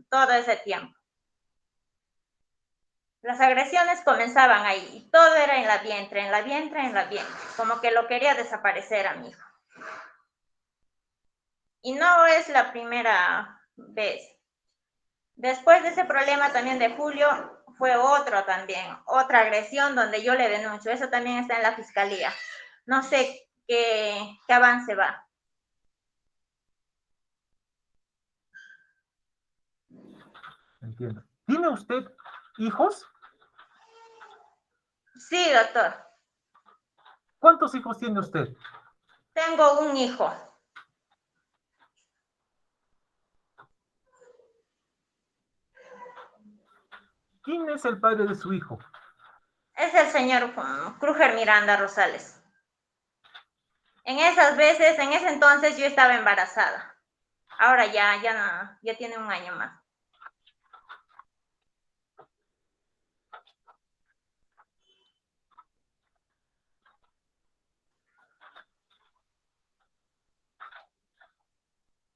todo ese tiempo. Las agresiones comenzaban ahí y todo era en la vientre, como que lo quería desaparecer a mi hijo. Y no es la primera vez. Después de ese problema también de Julio, fue otra agresión donde yo le denuncio. Eso también está en la fiscalía. No sé qué avance va. Entiendo. ¿Tiene usted hijos? Sí, doctor. ¿Cuántos hijos tiene usted? Tengo un hijo. ¿Quién es el padre de su hijo? Es el señor Kruger Miranda Rosales. En ese entonces yo estaba embarazada. Ahora ya no, ya tiene un año más.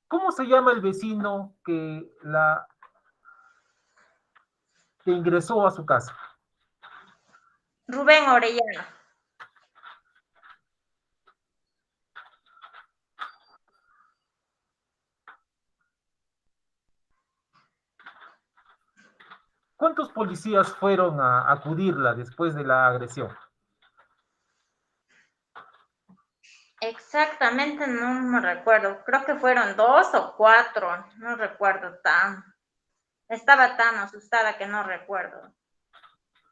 ¿Cómo se llama el vecino que ingresó a su casa? Rubén Orellano. ¿Cuántos policías fueron a acudirla después de la agresión? Exactamente, no me recuerdo. Creo que fueron 2 o 4. No recuerdo Estaba tan asustada que no recuerdo.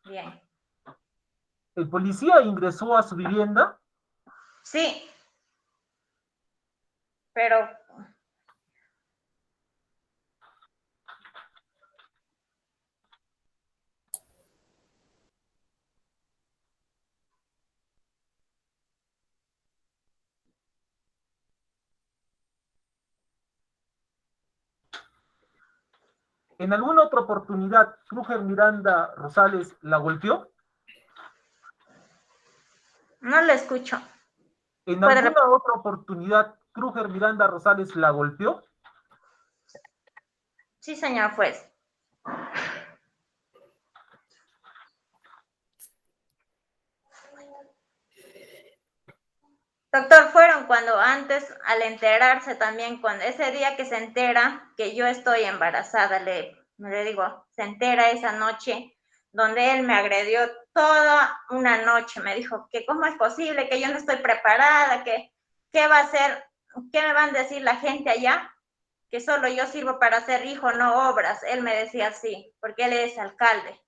Bien. ¿El policía ingresó a su vivienda? Sí. Pero ¿En alguna otra oportunidad Kruger Miranda Rosales la golpeó? No le escucho. ¿En ¿Puede alguna otra oportunidad Kruger Miranda Rosales la golpeó? Sí, señor juez. Doctor, fueron cuando antes, al enterarse también, cuando ese día que se entera que yo estoy embarazada, le digo, se entera esa noche donde él me agredió toda una noche. Me dijo que cómo es posible, que yo no estoy preparada, que qué va a hacer, qué me van a decir la gente allá, que solo yo sirvo para hacer hijo, no obras. Él me decía así, porque él es alcalde.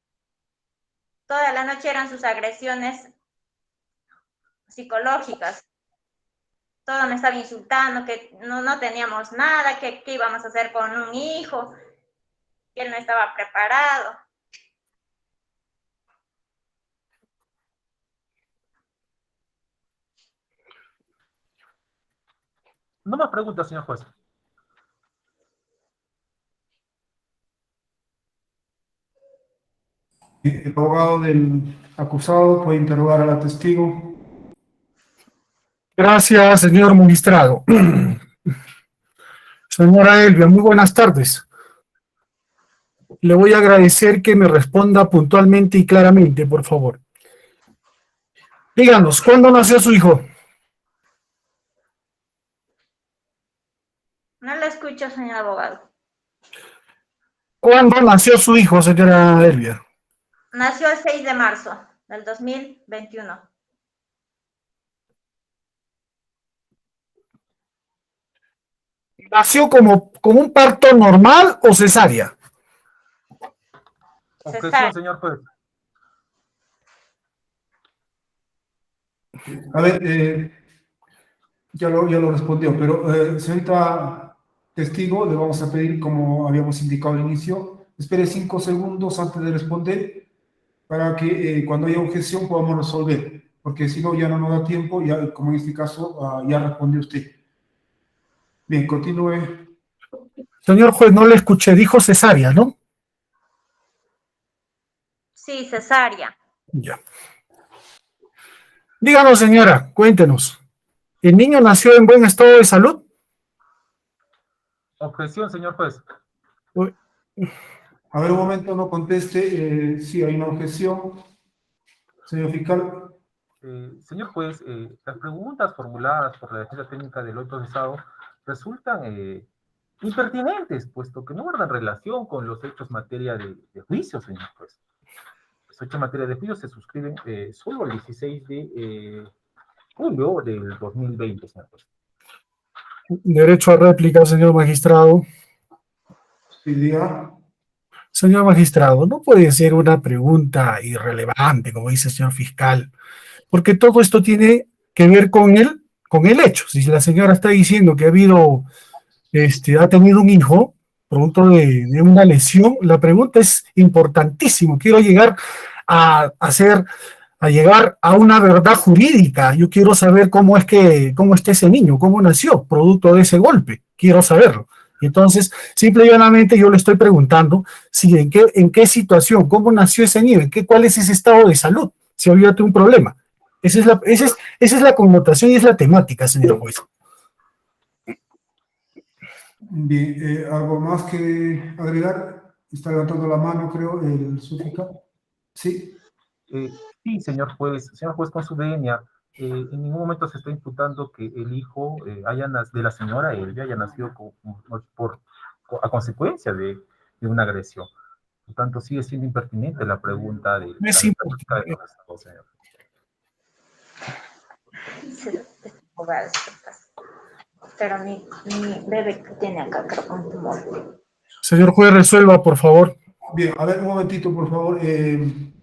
Toda la noche eran sus agresiones psicológicas. Todo me estaba insultando, que no teníamos nada, que qué íbamos a hacer con un hijo, que él no estaba preparado. No más preguntas, señor juez. El abogado del acusado puede interrogar a la testigo. Gracias, señor magistrado. Señora Elvia, muy buenas tardes. Le voy a agradecer que me responda puntualmente y claramente, por favor. Díganos, ¿cuándo nació su hijo? No lo escucho, señor abogado. ¿Cuándo nació su hijo, señora Elvia? Nació el 6 de marzo del 2021. ¿Nació como un parto normal o cesárea? Objeción, señor juez. A ver, ya lo respondió, pero señorita testigo, le vamos a pedir, como habíamos indicado al inicio, espere 5 segundos antes de responder para que cuando haya objeción podamos resolver, porque si no ya no nos da tiempo, ya, como en este caso ya respondió usted. Bien, continúe. Señor juez, no le escuché, dijo cesárea, ¿no? Sí, cesárea. Ya. Díganos, señora, cuéntenos. ¿El niño nació en buen estado de salud? Objeción, señor juez. A ver, un momento, no conteste. Sí, hay una objeción. Señor fiscal. Señor juez, las preguntas formuladas por la defensa técnica del hoy procesado resultan impertinentes, puesto que no guardan relación con los hechos materia de juicio, señor juez. Los hechos materia de juicio se suscriben solo el 16 de julio del 2020, señor juez. Derecho a réplica, señor magistrado. Sí, diga. Señor magistrado, no puede ser una pregunta irrelevante, como dice el señor fiscal, porque todo esto tiene que ver con el hecho. Si la señora está diciendo que ha tenido un hijo producto de una lesión, la pregunta es importantísima. Quiero llegar a llegar a una verdad jurídica. Yo quiero saber cómo está ese niño, cómo nació, producto de ese golpe. Quiero saberlo. Entonces, simple y llanamente yo le estoy preguntando si en qué situación, cómo nació ese niño, cuál es ese estado de salud, si había un problema. Esa es la connotación y es la temática, señor juez. Bien, ¿algo más que agregar? Está levantando la mano, creo, el fiscal. Sí. Sí, señor juez, con su venia, en ningún momento se está imputando que el hijo de la señora Elvia haya nacido a consecuencia de una agresión. Por tanto, sigue siendo impertinente la pregunta de la Sí, señor. Pero mi bebé que tiene acá, creo, un tumor. Señor juez, resuelva, por favor. Bien, a ver, un momentito, por favor. En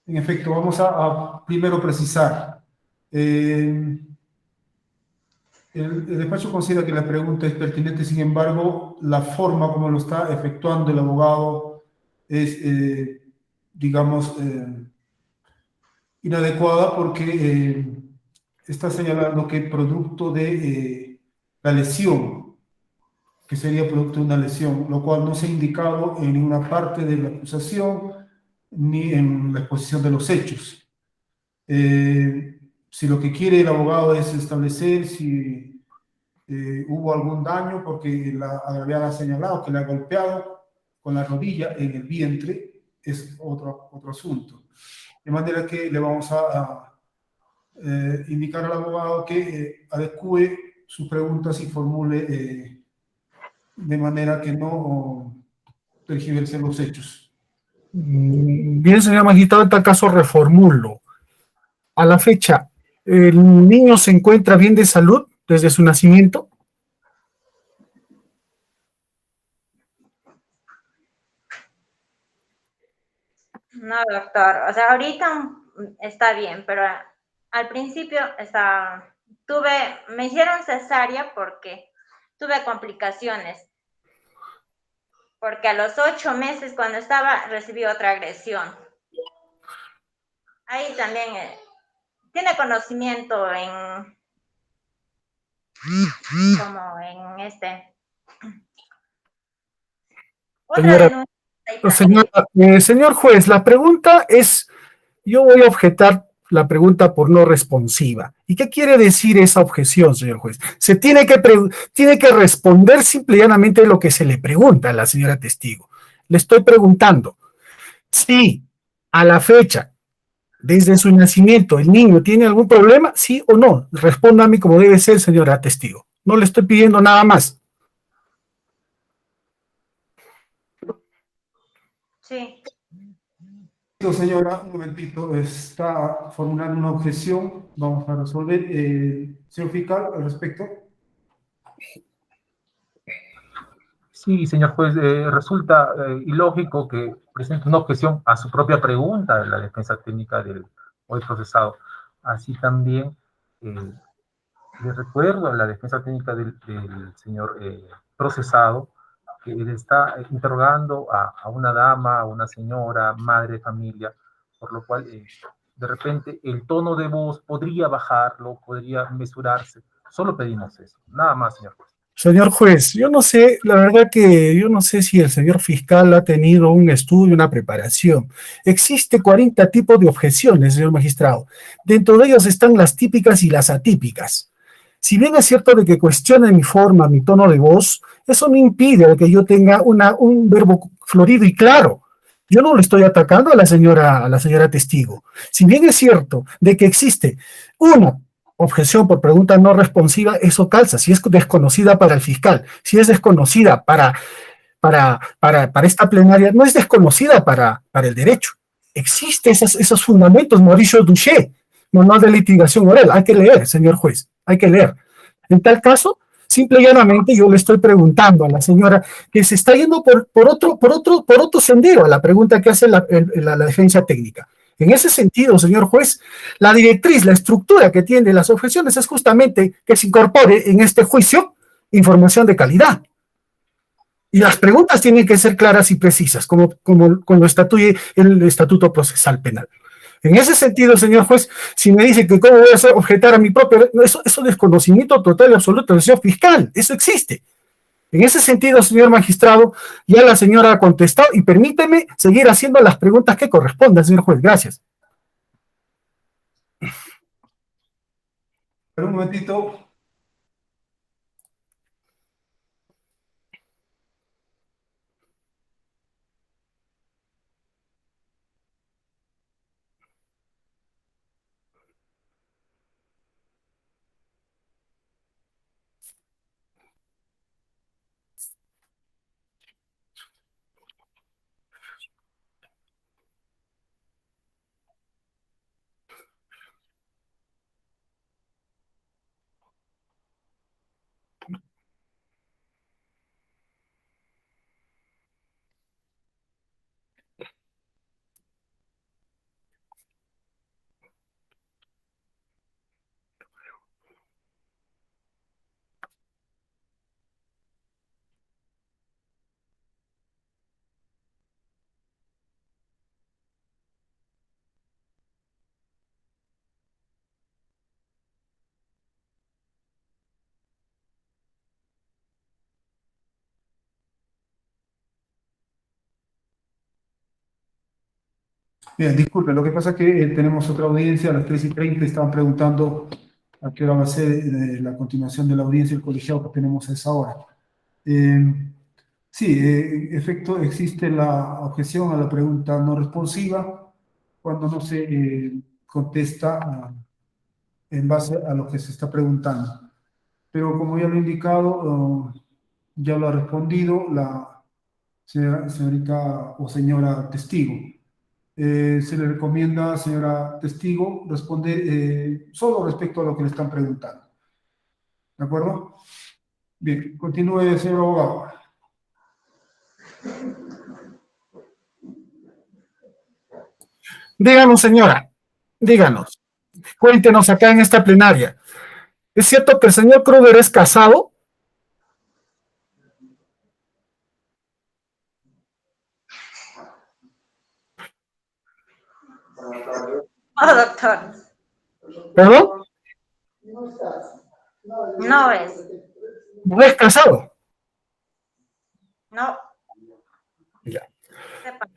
efecto, vamos a primero precisar. El despacho considera que la pregunta es pertinente, sin embargo, la forma como lo está efectuando el abogado es, digamos, inadecuada porque está señalando que producto de la lesión que sería producto de una lesión, lo cual no se ha indicado en ninguna parte de la acusación ni en la exposición de los hechos. Si lo que quiere el abogado es establecer si hubo algún daño, porque la agraviada ha señalado que le ha golpeado con la rodilla en el vientre, es otro asunto. De manera que le vamos a indicar al abogado que adecue sus preguntas y formule de manera que no tergiverse los hechos. Bien, señor magistrado, en tal caso reformulo. A la fecha, ¿el niño se encuentra bien de salud desde su nacimiento? No, doctor. O sea, ahorita está bien, pero al principio me hicieron cesárea porque tuve complicaciones. Porque a los 8 meses, cuando recibí otra agresión. Ahí también tiene conocimiento como en otra Señora, denuncia. Ahí también. señor juez, la pregunta es, yo voy a objetar la pregunta por no responsiva. ¿Y qué quiere decir esa objeción, señor juez? Se tiene que responder simple y llanamente lo que se le pregunta a la señora testigo. Le estoy preguntando si a la fecha, desde su nacimiento, el niño tiene algún problema, sí o no. Respóndame como debe ser, señora testigo. No le estoy pidiendo nada más. Sí. Señora, un momentito, está formulando una objeción. Vamos a resolver. Señor fiscal, al respecto. Sí, señor juez, resulta ilógico que presente una objeción a su propia pregunta de la defensa técnica del hoy procesado. Así también le recuerdo a la defensa técnica del señor procesado que él está interrogando a una dama, a una señora, madre de familia, por lo cual de repente el tono de voz podría bajarlo, podría mesurarse. Solo pedimos eso, nada más, señor juez. Señor juez, yo no sé, la verdad que yo no sé si el señor fiscal ha tenido un estudio, una preparación. Existe 40 tipos de objeciones, señor magistrado. Dentro de ellos están las típicas y las atípicas. Si bien es cierto de que cuestione mi forma, mi tono de voz, eso no impide que yo tenga un verbo florido y claro. Yo no le estoy atacando a la señora testigo. Si bien es cierto de que existe una objeción por pregunta no responsiva, eso calza. Si es desconocida para el fiscal, si es desconocida para esta plenaria, no es desconocida para el derecho. Existen esos fundamentos, Mauricio Duché, manual de litigación oral. Hay que leer, señor juez, hay que leer. En tal caso, simple y llanamente yo le estoy preguntando a la señora que se está yendo por otro sendero a la pregunta que hace la defensa técnica. En ese sentido, señor juez, la directriz, la estructura que tiene las objeciones es justamente que se incorpore en este juicio información de calidad. Y las preguntas tienen que ser claras y precisas, como lo estatuye el Estatuto Procesal Penal. En ese sentido, señor juez, si me dice que cómo voy a objetar a mi propio, eso es desconocimiento total y absoluto del señor fiscal, eso existe. En ese sentido, señor magistrado, ya la señora ha contestado y permíteme seguir haciendo las preguntas que correspondan, señor juez. Gracias. Pero un momentito. Bien, disculpe, lo que pasa es que tenemos otra audiencia a las 3:30, estaban preguntando a qué hora va a ser la continuación de la audiencia del colegiado que tenemos a esa hora. Sí, en efecto, existe la objeción a la pregunta no responsiva cuando no se contesta en base a lo que se está preguntando. Pero como ya lo he indicado, ya lo ha respondido la señorita o señora testigo. Se le recomienda, señora testigo, responder solo respecto a lo que le están preguntando. ¿De acuerdo? Bien, continúe, señor abogado. Díganos, señora, díganos, cuéntenos acá en esta plenaria. ¿Es cierto que el señor Kruger es casado? No, doctor, ¿Perdón? no es. ¿No es casado? No. Ya. Sepa.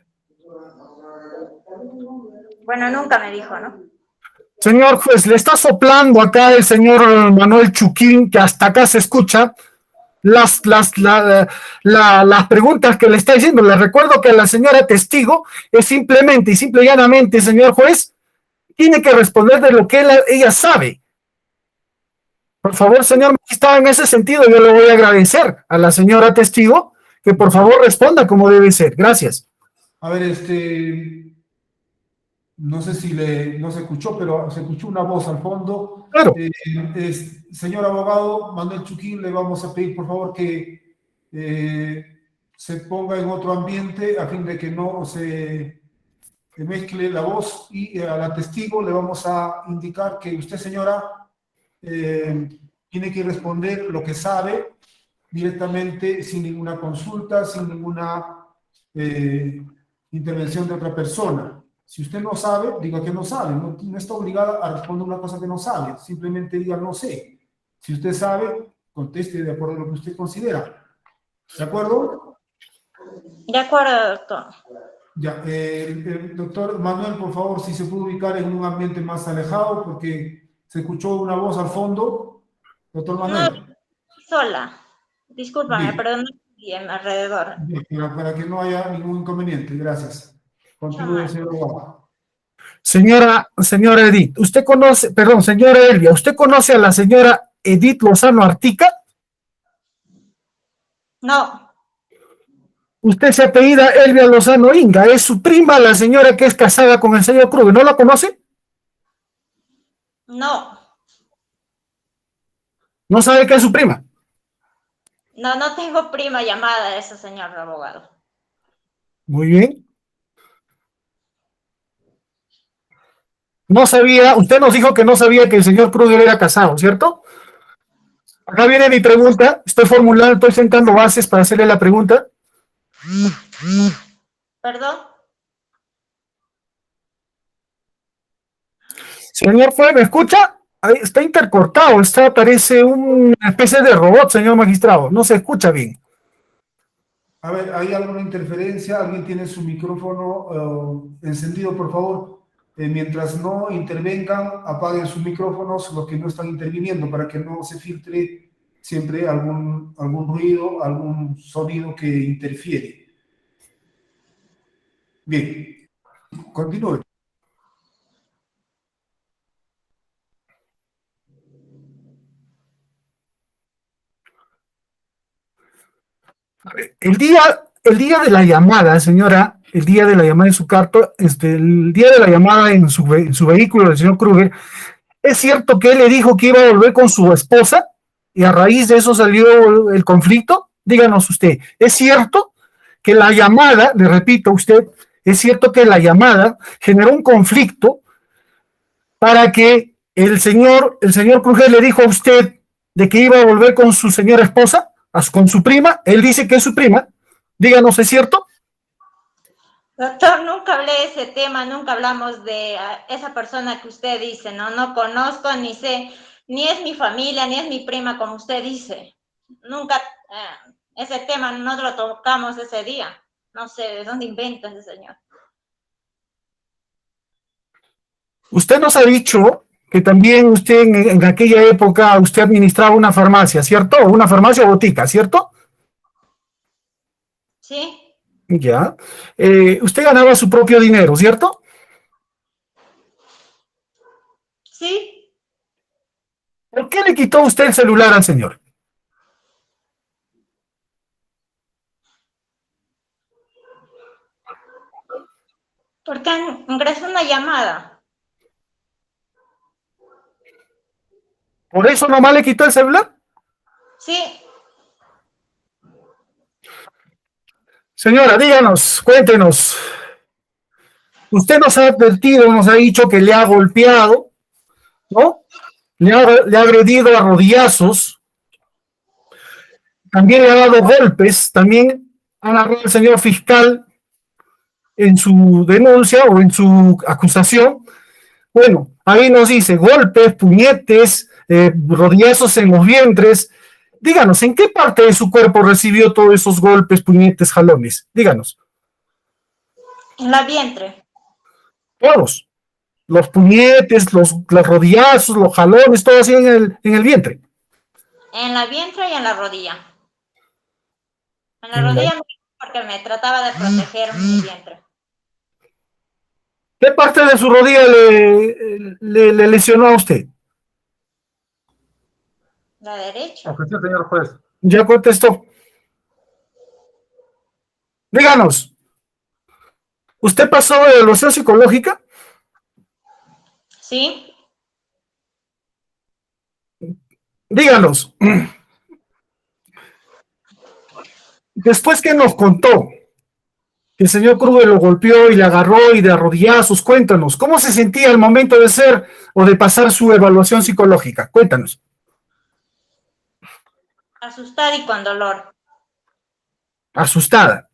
Bueno, nunca me dijo, ¿no? Señor juez, le está soplando acá el señor Manuel Chuquín, que hasta acá se escucha las preguntas que le está diciendo. Le recuerdo que la señora testigo es simplemente y simple y llanamente, señor juez, tiene que responder de lo que ella sabe. Por favor, señor magistrado, en ese sentido yo le voy a agradecer a la señora testigo que por favor responda como debe ser. Gracias. A ver, no sé si no se escuchó, pero se escuchó una voz al fondo. Claro. Señor abogado Manuel Chuquín, le vamos a pedir por favor que se ponga en otro ambiente a fin de que no se mezcle la voz, y a la testigo le vamos a indicar que usted, señora, tiene que responder lo que sabe directamente, sin ninguna consulta, sin ninguna intervención de otra persona. Si usted no sabe, diga que no sabe, no está obligada a responder una cosa que no sabe, simplemente diga no sé. Si usted sabe, conteste de acuerdo a lo que usted considera. ¿De acuerdo? De acuerdo, doctor. Ya, el doctor Manuel, por favor, si se puede ubicar en un ambiente más alejado, porque se escuchó una voz al fondo. Doctor Manuel. No, sola. Discúlpame, Bien. pero no estoy en alrededor. Bien, para que no haya ningún inconveniente. Gracias. Continúe, señor abogado. Señora Edith, usted conoce, perdón, señora Elvia, ¿usted conoce a la señora Edith Lozano Artica? No, Usted se apellida Elvia Lozano Inga, es su prima la señora que es casada con el señor Kruger, ¿no la conoce? no, ¿No sabe que es su prima? no tengo prima llamada a ese señor abogado. Muy bien. No sabía, usted nos dijo que no sabía que el señor Kruger era casado, ¿cierto? Acá viene mi pregunta, estoy sentando bases para hacerle la pregunta. ¿Perdón? Señor juez, ¿me escucha? Ahí está intercortado, parece una especie de robot, señor magistrado, no se escucha bien. A ver, ¿hay alguna interferencia? ¿Alguien tiene su micrófono encendido, por favor? Mientras no intervengan, apaguen sus micrófonos los que no están interviniendo para que no se filtre siempre algún ruido, algún sonido que interfiere. Bien, continúe. El día de la llamada, señora, el día de la llamada en su carta, el día de la llamada en su vehículo del señor Kruger, ¿es cierto que él le dijo que iba a volver con su esposa y a raíz de eso salió el conflicto? Díganos usted, ¿es cierto que la llamada, le repito a usted, es cierto que la llamada generó un conflicto para que el señor Kruger le dijo a usted de que iba a volver con su señora esposa, con su prima? Él dice que es su prima. Díganos, ¿es cierto? Doctor, nunca hablé de ese tema, nunca hablamos de esa persona que usted dice, no conozco, ni sé, ni es mi familia, ni es mi prima, como usted dice. Nunca, ese tema no lo tocamos ese día. No sé de dónde inventa ese señor. Usted nos ha dicho que también usted en aquella época usted administraba una farmacia, ¿cierto? Una farmacia o botica, ¿cierto? Sí, Ya. Usted ganaba su propio dinero, ¿cierto? sí, ¿Por qué le quitó usted el celular al señor? porque ingresó una llamada. ¿Por eso nomás le quitó el celular? Sí, Señora, díganos, cuéntenos. Usted nos ha advertido, nos ha dicho que le ha golpeado, ¿no? Le ha agredido a rodillazos, también le ha dado golpes, también ha narrado el señor fiscal en su denuncia o en su acusación. Bueno, ahí nos dice golpes, puñetes, rodillazos en los vientres. Díganos, ¿en qué parte de su cuerpo recibió todos esos golpes, puñetes, jalones? Díganos. en la vientre, Todos. Los puñetes, los rodillazos, los jalones, todo así en el vientre. en la vientre y en la rodilla. En la rodilla porque me trataba de proteger mi vientre. ¿Qué parte de su rodilla le lesionó a usted? La derecha. Objeción, señor juez. Ya contestó. Díganos, ¿usted pasó de evaluación psicológica? Sí, Díganos. Después que nos contó que el señor Kruger lo golpeó y le agarró y de arrodillazos, cuéntanos, ¿cómo se sentía al momento de ser o de pasar su evaluación psicológica? Cuéntanos. asustada y con dolor. Asustada.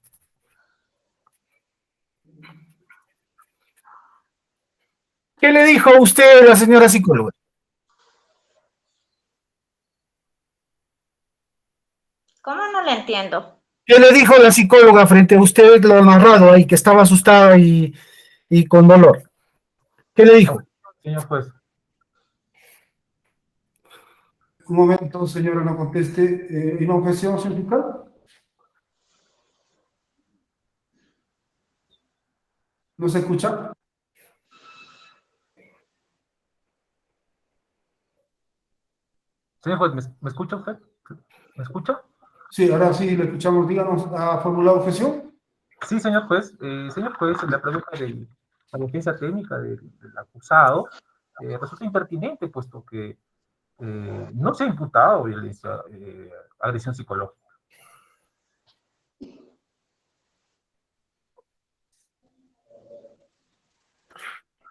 ¿Qué le dijo a usted la señora psicóloga? ¿Cómo no le entiendo? ¿Qué le dijo la psicóloga frente a usted lo narrado ahí, que estaba asustada y con dolor? ¿Qué le dijo? Señor juez. Un momento, señora, no conteste. ¿Y la objeción, señor fiscal? ¿No se escucha? Señor juez, ¿me escucha usted? ¿Me escucha? Sí, ahora sí le escuchamos. Díganos, ¿ha formulado objeción? Sí, señor juez. Señor juez, la pregunta de la defensa técnica del acusado resulta impertinente, puesto que no se ha imputado violencia, agresión psicológica.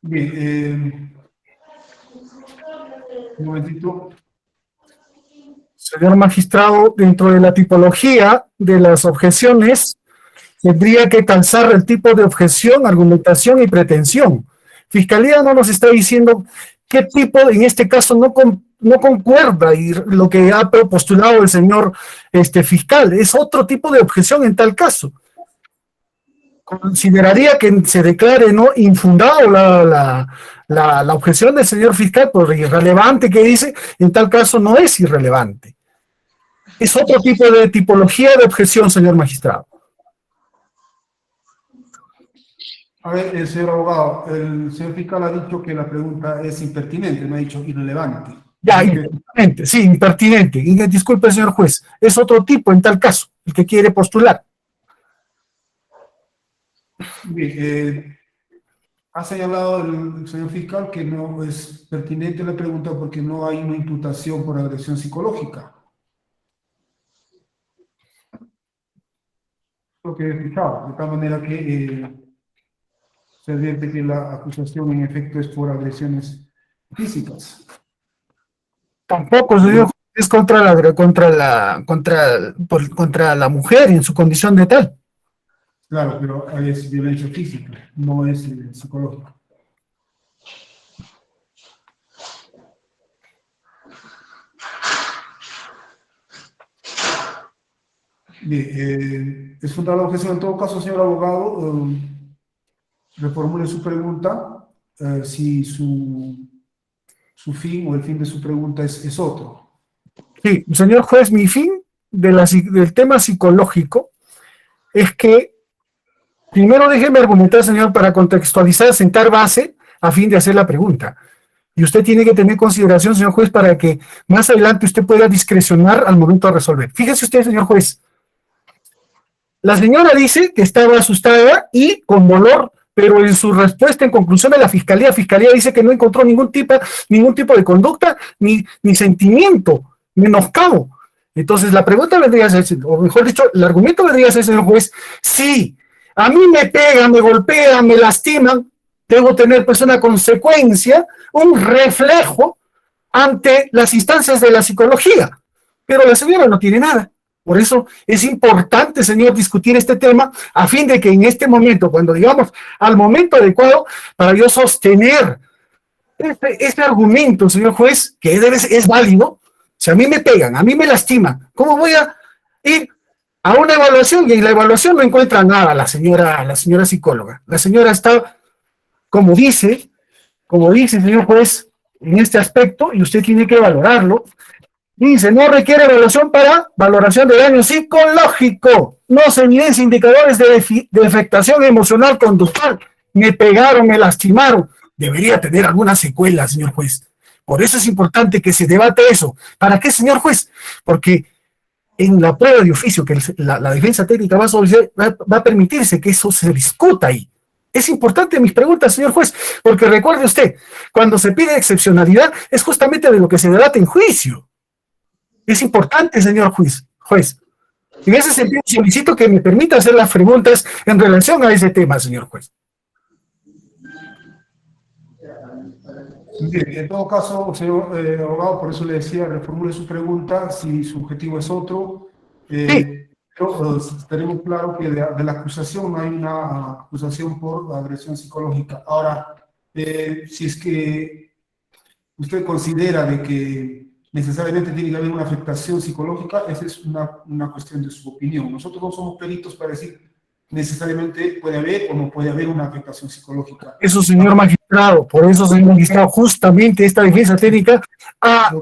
Bien, un momentito. Señor magistrado, dentro de la tipología de las objeciones, tendría que calzar el tipo de objeción, argumentación y pretensión. Fiscalía no nos está diciendo qué tipo, en este caso, no concuerda y lo que ha postulado el señor fiscal. Es otro tipo de objeción en tal caso. Consideraría que se declare no infundado la objeción del señor fiscal por irrelevante que dice, en tal caso no es irrelevante. Es otro tipo de tipología de objeción, señor magistrado. A ver, señor abogado, el señor fiscal ha dicho que la pregunta es impertinente, no ha dicho irrelevante. Ya, impertinente, sí, impertinente. Disculpe, señor juez, es otro tipo en tal caso, el que quiere postular. Bien, ha señalado el señor fiscal que no es pertinente la pregunta porque no hay una imputación por agresión psicológica. Lo que he escuchado, de tal manera que se advierte que la acusación en efecto es por agresiones físicas. Tampoco, señor juez, es contra la mujer en su condición de tal. Claro, pero es violencia física, no es psicológica. Bien, es fundada la objeción. En todo caso, señor abogado, reformule su pregunta si su fin o el fin de su pregunta es otro. Sí, señor juez, mi fin del tema psicológico es que, primero déjeme argumentar, señor, para contextualizar, sentar base a fin de hacer la pregunta. Y usted tiene que tener consideración, señor juez, para que más adelante usted pueda discrecionar al momento de resolver. Fíjese usted, señor juez, la señora dice que estaba asustada y con dolor, pero en su respuesta, en conclusión de la fiscalía dice que no encontró ningún tipo de conducta ni sentimiento, menoscabo. Entonces, la pregunta vendría a ser, o mejor dicho, el argumento vendría a ser, señor juez, sí, a mí me pegan, me golpean, me lastiman, debo tener pues una consecuencia, un reflejo ante las instancias de la psicología. Pero la señora no tiene nada. Por eso es importante, señor, discutir este tema a fin de que en este momento, cuando digamos al momento adecuado, para yo sostener este argumento, señor juez, que es válido. Si a mí me pegan, a mí me lastiman, ¿cómo voy a ir a una evaluación? Y en la evaluación no encuentra nada la señora psicóloga. La señora está, como dice, señor juez, en este aspecto, y usted tiene que valorarlo, dice, no requiere evaluación para valoración de daño psicológico, no se evidencia indicadores de afectación emocional conductual, me pegaron, me lastimaron, debería tener alguna secuela, señor juez. Por eso es importante que se debate eso. ¿Para qué, señor juez? Porque en la prueba de oficio que la defensa técnica va a permitirse que eso se discuta ahí. Es importante mis preguntas, señor juez, porque recuerde usted, cuando se pide excepcionalidad es justamente de lo que se debate en juicio. Es importante, señor juez. En ese sentido, solicito que me permita hacer las preguntas en relación a ese tema, señor juez. Bien, en todo caso, señor abogado, por eso le decía, reformule su pregunta, si su objetivo es otro. Sí. Pero tenemos claro que de la acusación no hay una acusación por agresión psicológica. Ahora, si es que usted considera de que necesariamente tiene que haber una afectación psicológica, esa es una cuestión de su opinión. Nosotros no somos peritos para decir necesariamente puede haber o no puede haber una afectación psicológica. Eso, señor magistrado, por eso, señor magistrado, justamente esta defensa técnica ha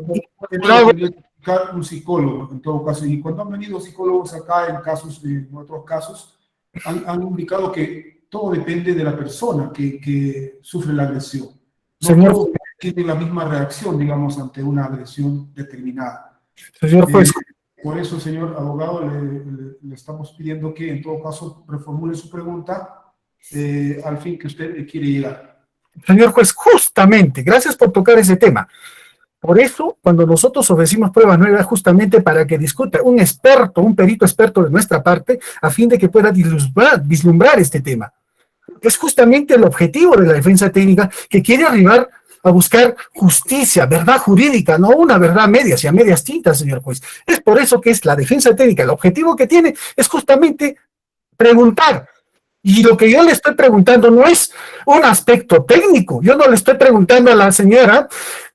un psicólogo, en todo caso, y cuando han venido psicólogos acá en otros casos, han indicado que todo depende de la persona que sufre la agresión. No señor, todos tienen la misma reacción, digamos, ante una agresión determinada. Señor juez. Por eso, señor abogado, le estamos pidiendo que en todo caso reformule su pregunta al fin que usted quiere llegar. Señor juez, justamente, gracias por tocar ese tema. Por eso, cuando nosotros ofrecimos pruebas nuevas, justamente para que discuta un experto, un perito experto de nuestra parte, a fin de que pueda vislumbrar este tema. Es justamente el objetivo de la defensa técnica, que quiere arribar a buscar justicia, verdad jurídica, no una verdad media, si a medias tintas, señor juez. Es por eso que es la defensa técnica, el objetivo que tiene es justamente preguntar. Y lo que yo le estoy preguntando no es un aspecto técnico. Yo no le estoy preguntando a la señora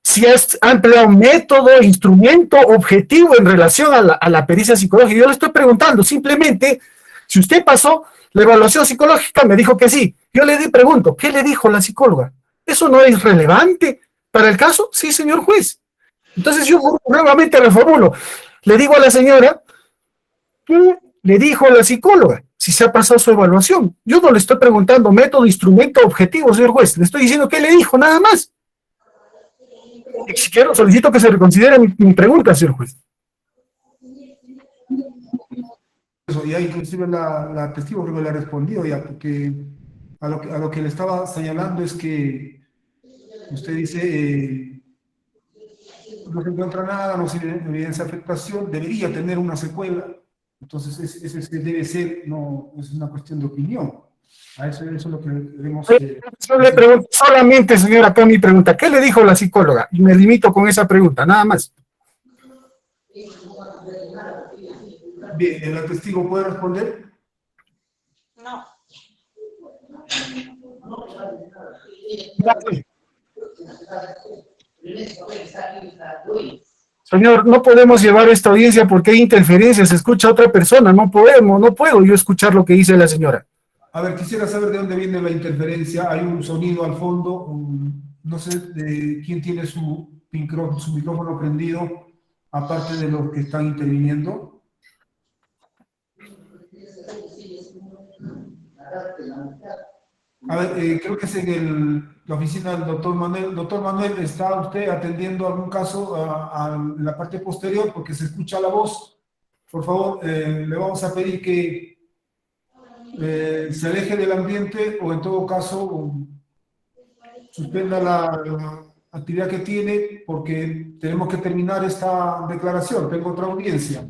si ha empleado método, instrumento, objetivo en relación a la pericia psicológica. Yo le estoy preguntando simplemente, si usted pasó la evaluación psicológica, me dijo que sí. Yo le pregunto, ¿qué le dijo la psicóloga? ¿Eso no es relevante para el caso? Sí, señor juez. Entonces yo nuevamente reformulo. Le digo a la señora, ¿qué le dijo la psicóloga? Si se ha pasado su evaluación. Yo no le estoy preguntando método, instrumento, objetivo, señor juez. Le estoy diciendo qué le dijo, nada más. Y si quiero, solicito que se reconsidere mi pregunta, señor juez. Eso, ya inclusive la testigo creo que le ha respondido ya, porque a lo que le estaba señalando es que usted dice no se encuentra nada, no se evidencia afectación, debería tener una secuela. Entonces, ese debe ser, no es una cuestión de opinión. A eso es lo que queremos. Yo le pregunto solamente, señora, acá mi pregunta, ¿qué le dijo la psicóloga? Y me limito con esa pregunta, nada más. Bien, ¿el testigo puede responder? No. Señor, no podemos llevar esta audiencia porque hay interferencias, se escucha a otra persona, no puedo yo escuchar lo que dice la señora. A ver, quisiera saber de dónde viene la interferencia. Hay un sonido al fondo. No sé de quién tiene su micrófono prendido, aparte de los que están interviniendo. A ver, creo que es en la oficina del doctor Manuel. Doctor Manuel, ¿está usted atendiendo algún caso a la parte posterior? Porque se escucha la voz. Por favor, le vamos a pedir que se aleje del ambiente o en todo caso suspenda la actividad que tiene porque tenemos que terminar esta declaración. Tengo otra audiencia.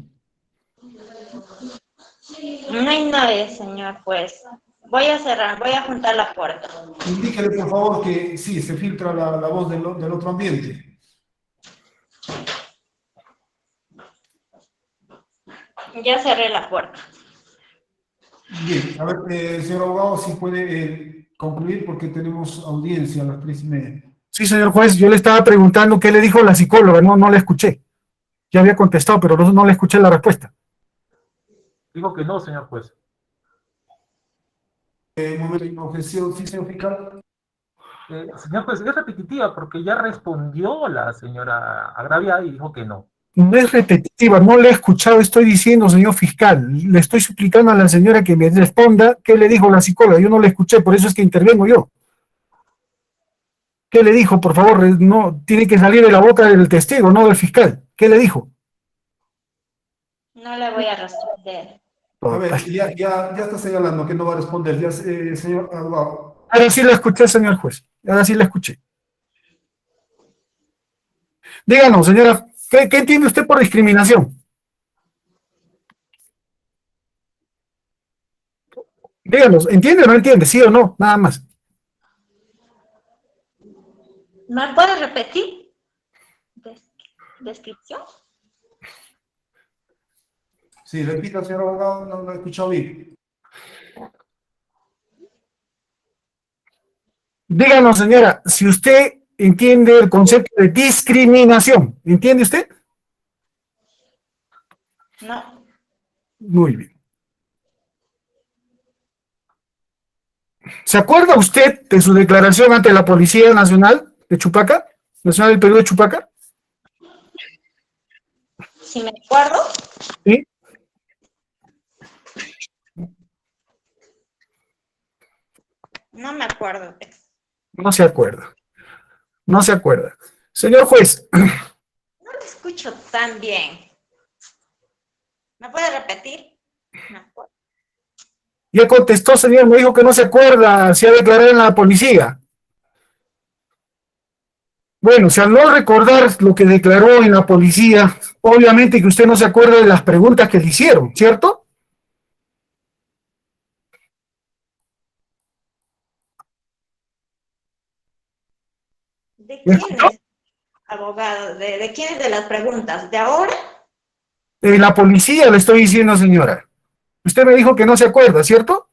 No hay nadie, señor juez. Voy a cerrar, voy a juntar la puerta. Indíquele, por favor, que sí, se filtra la voz del otro ambiente. Ya cerré la puerta. Bien, a ver, señor abogado, si puede concluir porque tenemos audiencia a las 3:30. Sí, señor juez, yo le estaba preguntando qué le dijo la psicóloga, no le escuché. Ya había contestado, pero no le escuché la respuesta. Digo que no, señor juez. Un momento de objeción, sí, señor fiscal. Señor juez, es repetitiva porque ya respondió la señora agraviada y dijo que no. No es repetitiva, no le he escuchado, estoy diciendo, señor fiscal. Le estoy suplicando a la señora que me responda qué le dijo la psicóloga. Yo no le escuché, por eso es que intervengo yo. ¿Qué le dijo? Por favor, no tiene que salir de la boca del testigo, no del fiscal. ¿Qué le dijo? No le voy a responder. A ver, ya está señalando que no va a responder. Ya, señor abogado. Ahora sí la escuché, señor juez. Ahora sí la escuché. Díganos, señora, ¿qué entiende usted por discriminación? Díganos, ¿entiende o no entiende? ¿Sí o no? Nada más. ¿Me puede repetir? ¿Descripción? Sí, repita, señor abogado, no lo he escuchado bien. Díganos, señora, si usted entiende el concepto de discriminación. ¿Entiende usted? No. Muy bien. ¿Se acuerda usted de su declaración ante la Policía Nacional de Chupaca? Nacional del Perú de Chupaca. ¿Sí me acuerdo? Sí. No me acuerdo. No se acuerda. No se acuerda. Señor juez. No lo escucho tan bien. ¿Me puede repetir? Me acuerdo. Ya contestó, señor, me dijo que no se acuerda, se ha declarado en la policía. Bueno, si al no recordar lo que declaró en la policía, obviamente que usted no se acuerda de las preguntas que le hicieron, ¿cierto? ¿De quién es, abogado? ¿De quién es de las preguntas? ¿De ahora? La policía le estoy diciendo, señora. Usted me dijo que no se acuerda, ¿cierto?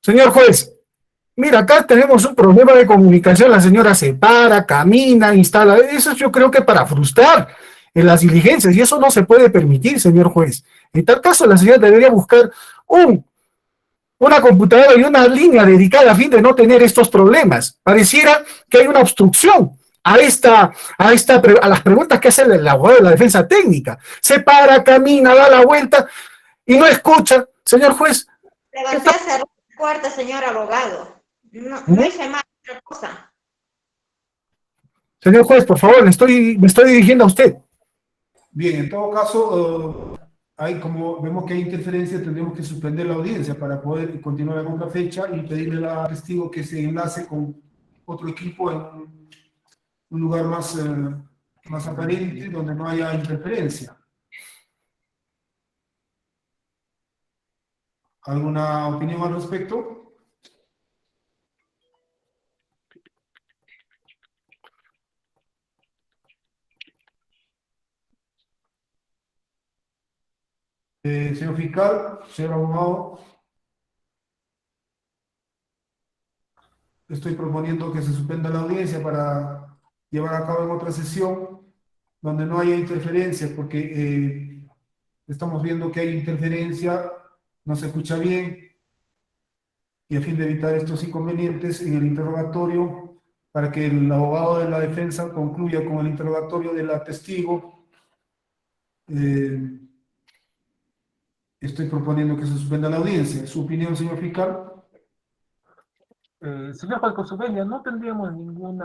Señor juez, mira, acá tenemos un problema de comunicación. La señora se para, camina, instala. Eso yo creo que para frustrar en las diligencias, y eso no se puede permitir, señor juez. En tal caso, la señora debería buscar una computadora y una línea dedicada a fin de no tener estos problemas. Pareciera que hay una obstrucción a las preguntas que hace el abogado de la defensa técnica. Se para, camina, da la vuelta y no escucha. Señor juez. Levanté a cerrar la puerta, señor abogado. No hice más otra cosa. Señor juez, por favor, me estoy dirigiendo a usted. Bien, en todo caso, como vemos que hay interferencia, tendremos que suspender la audiencia para poder continuar en otra fecha y pedirle al testigo que se enlace con otro equipo en un lugar más aparente, donde no haya interferencia. ¿Alguna opinión al respecto? Señor fiscal, señor abogado, estoy proponiendo que se suspenda la audiencia para llevar a cabo en otra sesión donde no haya interferencia, porque estamos viendo que hay interferencia, no se escucha bien, y a fin de evitar estos inconvenientes en el interrogatorio, para que el abogado de la defensa concluya con el interrogatorio de la testigo, estoy proponiendo que se suspenda la audiencia. ¿Su opinión, señor fiscal? Señor juez, con su venia, no tendríamos ningún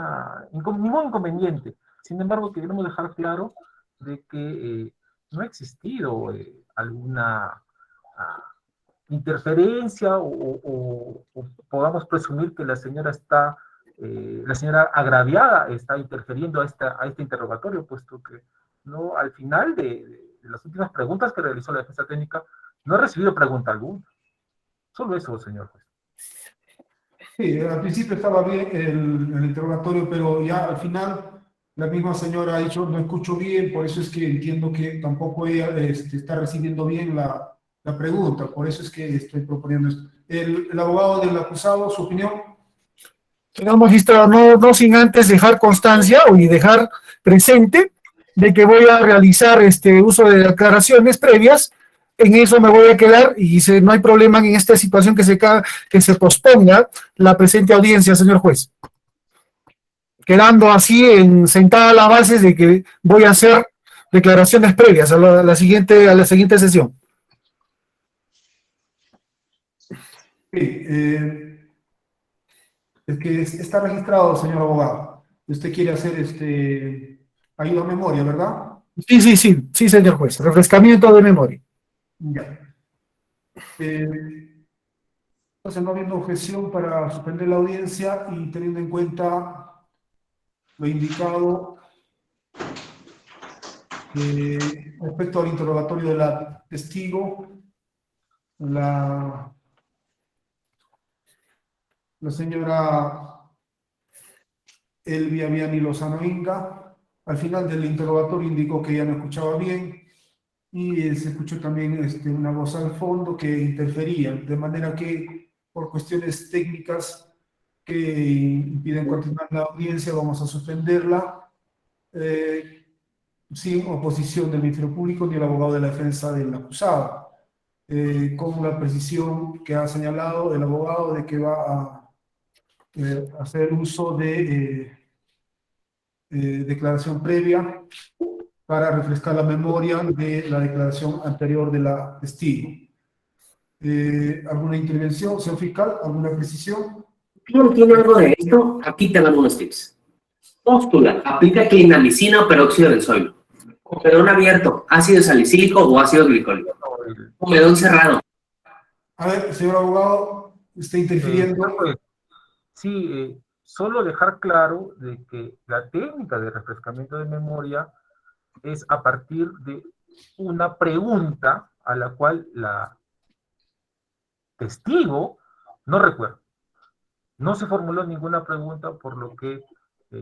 inconveniente. Sin embargo, queremos dejar claro de que no ha existido alguna interferencia o podamos presumir que la señora la señora agraviada está interfiriendo a este interrogatorio, puesto que no, al final de las últimas preguntas que realizó la defensa técnica, no ha recibido pregunta alguna. Solo eso, señor juez. Sí, al principio estaba bien el interrogatorio, pero ya al final la misma señora ha dicho, no escucho bien, por eso es que entiendo que tampoco ella está recibiendo bien la pregunta, por eso es que estoy proponiendo esto. El abogado del acusado, su opinión. Señor magistrado, no sin antes dejar constancia y dejar presente de que voy a realizar uso de declaraciones previas. En eso me voy a quedar y no hay problema en esta situación que se posponga la presente audiencia, señor juez. Quedando así sentada la base de que voy a hacer declaraciones previas a la siguiente sesión. Sí, es que está registrado, señor abogado. Usted quiere hacer ayuda a memoria, ¿verdad? Sí, señor juez. Refrescamiento de memoria. Ya. Entonces, no habiendo objeción para suspender la audiencia y teniendo en cuenta lo indicado respecto al interrogatorio de la testigo, la señora Elvia Viani Lozano Inga, al final del interrogatorio indicó que ella no escuchaba bien y se escuchó también una voz al fondo que interfería, de manera que por cuestiones técnicas que impiden continuar la audiencia vamos a suspenderla sin oposición del Ministerio Público ni el abogado de la defensa del acusado, con la precisión que ha señalado el abogado de que va a hacer uso de declaración previa para refrescar la memoria de la declaración anterior de la testigo. ¿Alguna intervención, señor fiscal? ¿Alguna precisión? ¿No entiende algo de esto? Aquí te dan unos tips. Postula, aplica clindamicina o peróxido de benzoilo. Comedón abierto, ácido salicílico o ácido glicólico. Comedón cerrado. A ver, señor abogado, está interfiriendo. Sí, solo dejar claro de que la técnica de refrescamiento de memoria es a partir de una pregunta a la cual la testigo no recuerda. No se formuló ninguna pregunta, por lo que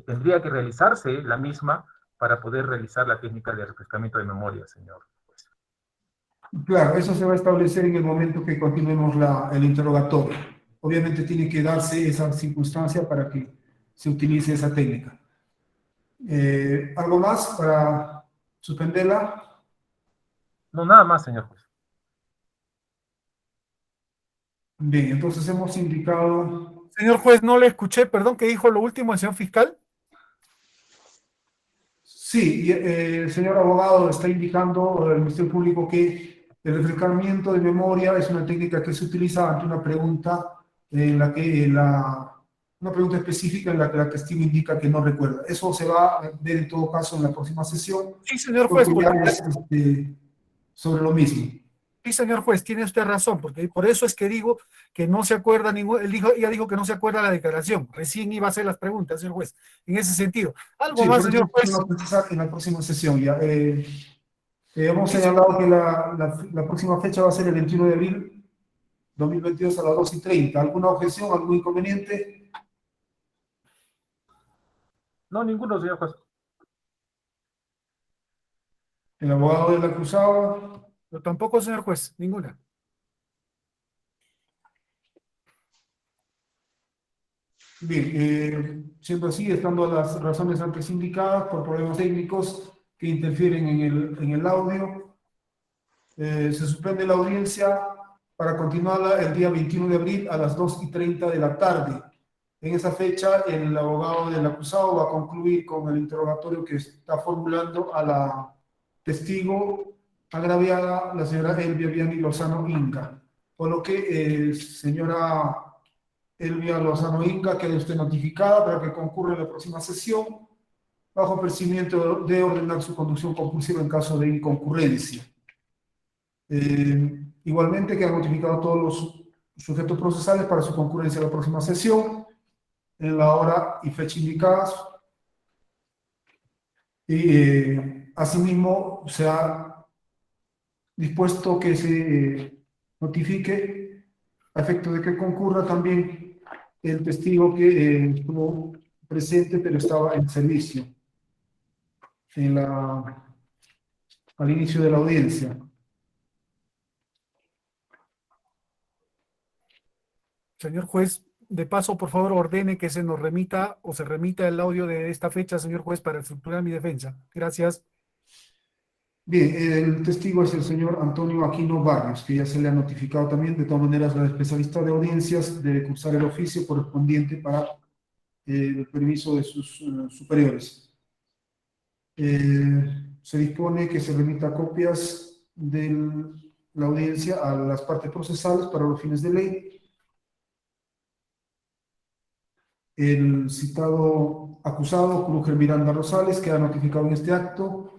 tendría que realizarse la misma para poder realizar la técnica de refrescamiento de memoria, señor. Claro, eso se va a establecer en el momento que continuemos el interrogatorio. Obviamente tiene que darse esa circunstancia para que se utilice esa técnica. ¿Algo más para suspenderla? No, nada más, señor juez. Bien, entonces hemos indicado... Señor juez, no le escuché, perdón, ¿qué dijo lo último el señor fiscal? Sí, el señor abogado está indicando al Ministerio Público que el refrescamiento de memoria es una técnica que se utiliza ante una pregunta en la que una pregunta específica en la que la testigo indica que no recuerda. Eso se va a ver en todo caso en la próxima sesión. Sí, señor juez. Sobre lo mismo. Sí, señor juez, tiene usted razón, porque por eso es que digo que no se acuerda ella dijo que no se acuerda la declaración. Recién iba a hacer las preguntas, señor juez, en ese sentido. ¿Algo más, señor juez? En la próxima sesión ya. Hemos señalado que la próxima fecha va a ser el 21 de abril 2022 a las 2:30. ¿Alguna objeción, algún inconveniente? No, ninguno, señor juez. ¿El abogado del acusado? Pero tampoco, señor juez, ninguna. Bien, siendo así, estando las razones antes indicadas por problemas técnicos que interfieren en el audio, se suspende la audiencia para continuarla el día 21 de abril a las 2:30 de la tarde. En esa fecha, el abogado del acusado va a concluir con el interrogatorio que está formulando a la testigo agraviada, la señora Elvia Viani Lozano Inca. Por lo que, señora Elvia Lozano Inca, quede usted notificada para que concurra en la próxima sesión, bajo percibimiento de ordenar su conducción compulsiva en caso de inconcurrencia. Igualmente quedan notificados todos los sujetos procesales para su concurrencia a la próxima sesión, en la hora y fecha indicadas. Y asimismo se ha dispuesto que se notifique a efecto de que concurra también el testigo que estuvo presente pero estaba en servicio al inicio de la audiencia. Señor juez, de paso, por favor, ordene que se nos remita o se remita el audio de esta fecha, señor juez, para estructurar mi defensa. Gracias. Bien, el testigo es el señor Antonio Aquino Barrios, que ya se le ha notificado también. De todas maneras, la especialista de audiencias debe cursar el oficio correspondiente para el permiso de sus superiores. Se dispone que se remita copias de la audiencia a las partes procesales para los fines de ley. El citado acusado, Cruz Miranda Rosales, queda notificado en este acto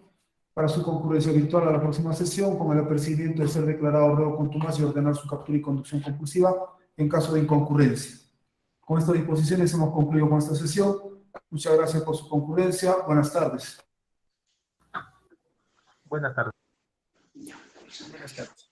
para su concurrencia virtual a la próxima sesión con el apercibimiento de ser declarado reo contumaz y ordenar su captura y conducción compulsiva en caso de inconcurrencia. Con estas disposiciones hemos concluido con esta sesión. Muchas gracias por su concurrencia. Buenas tardes. Buenas tardes. Buenas tardes.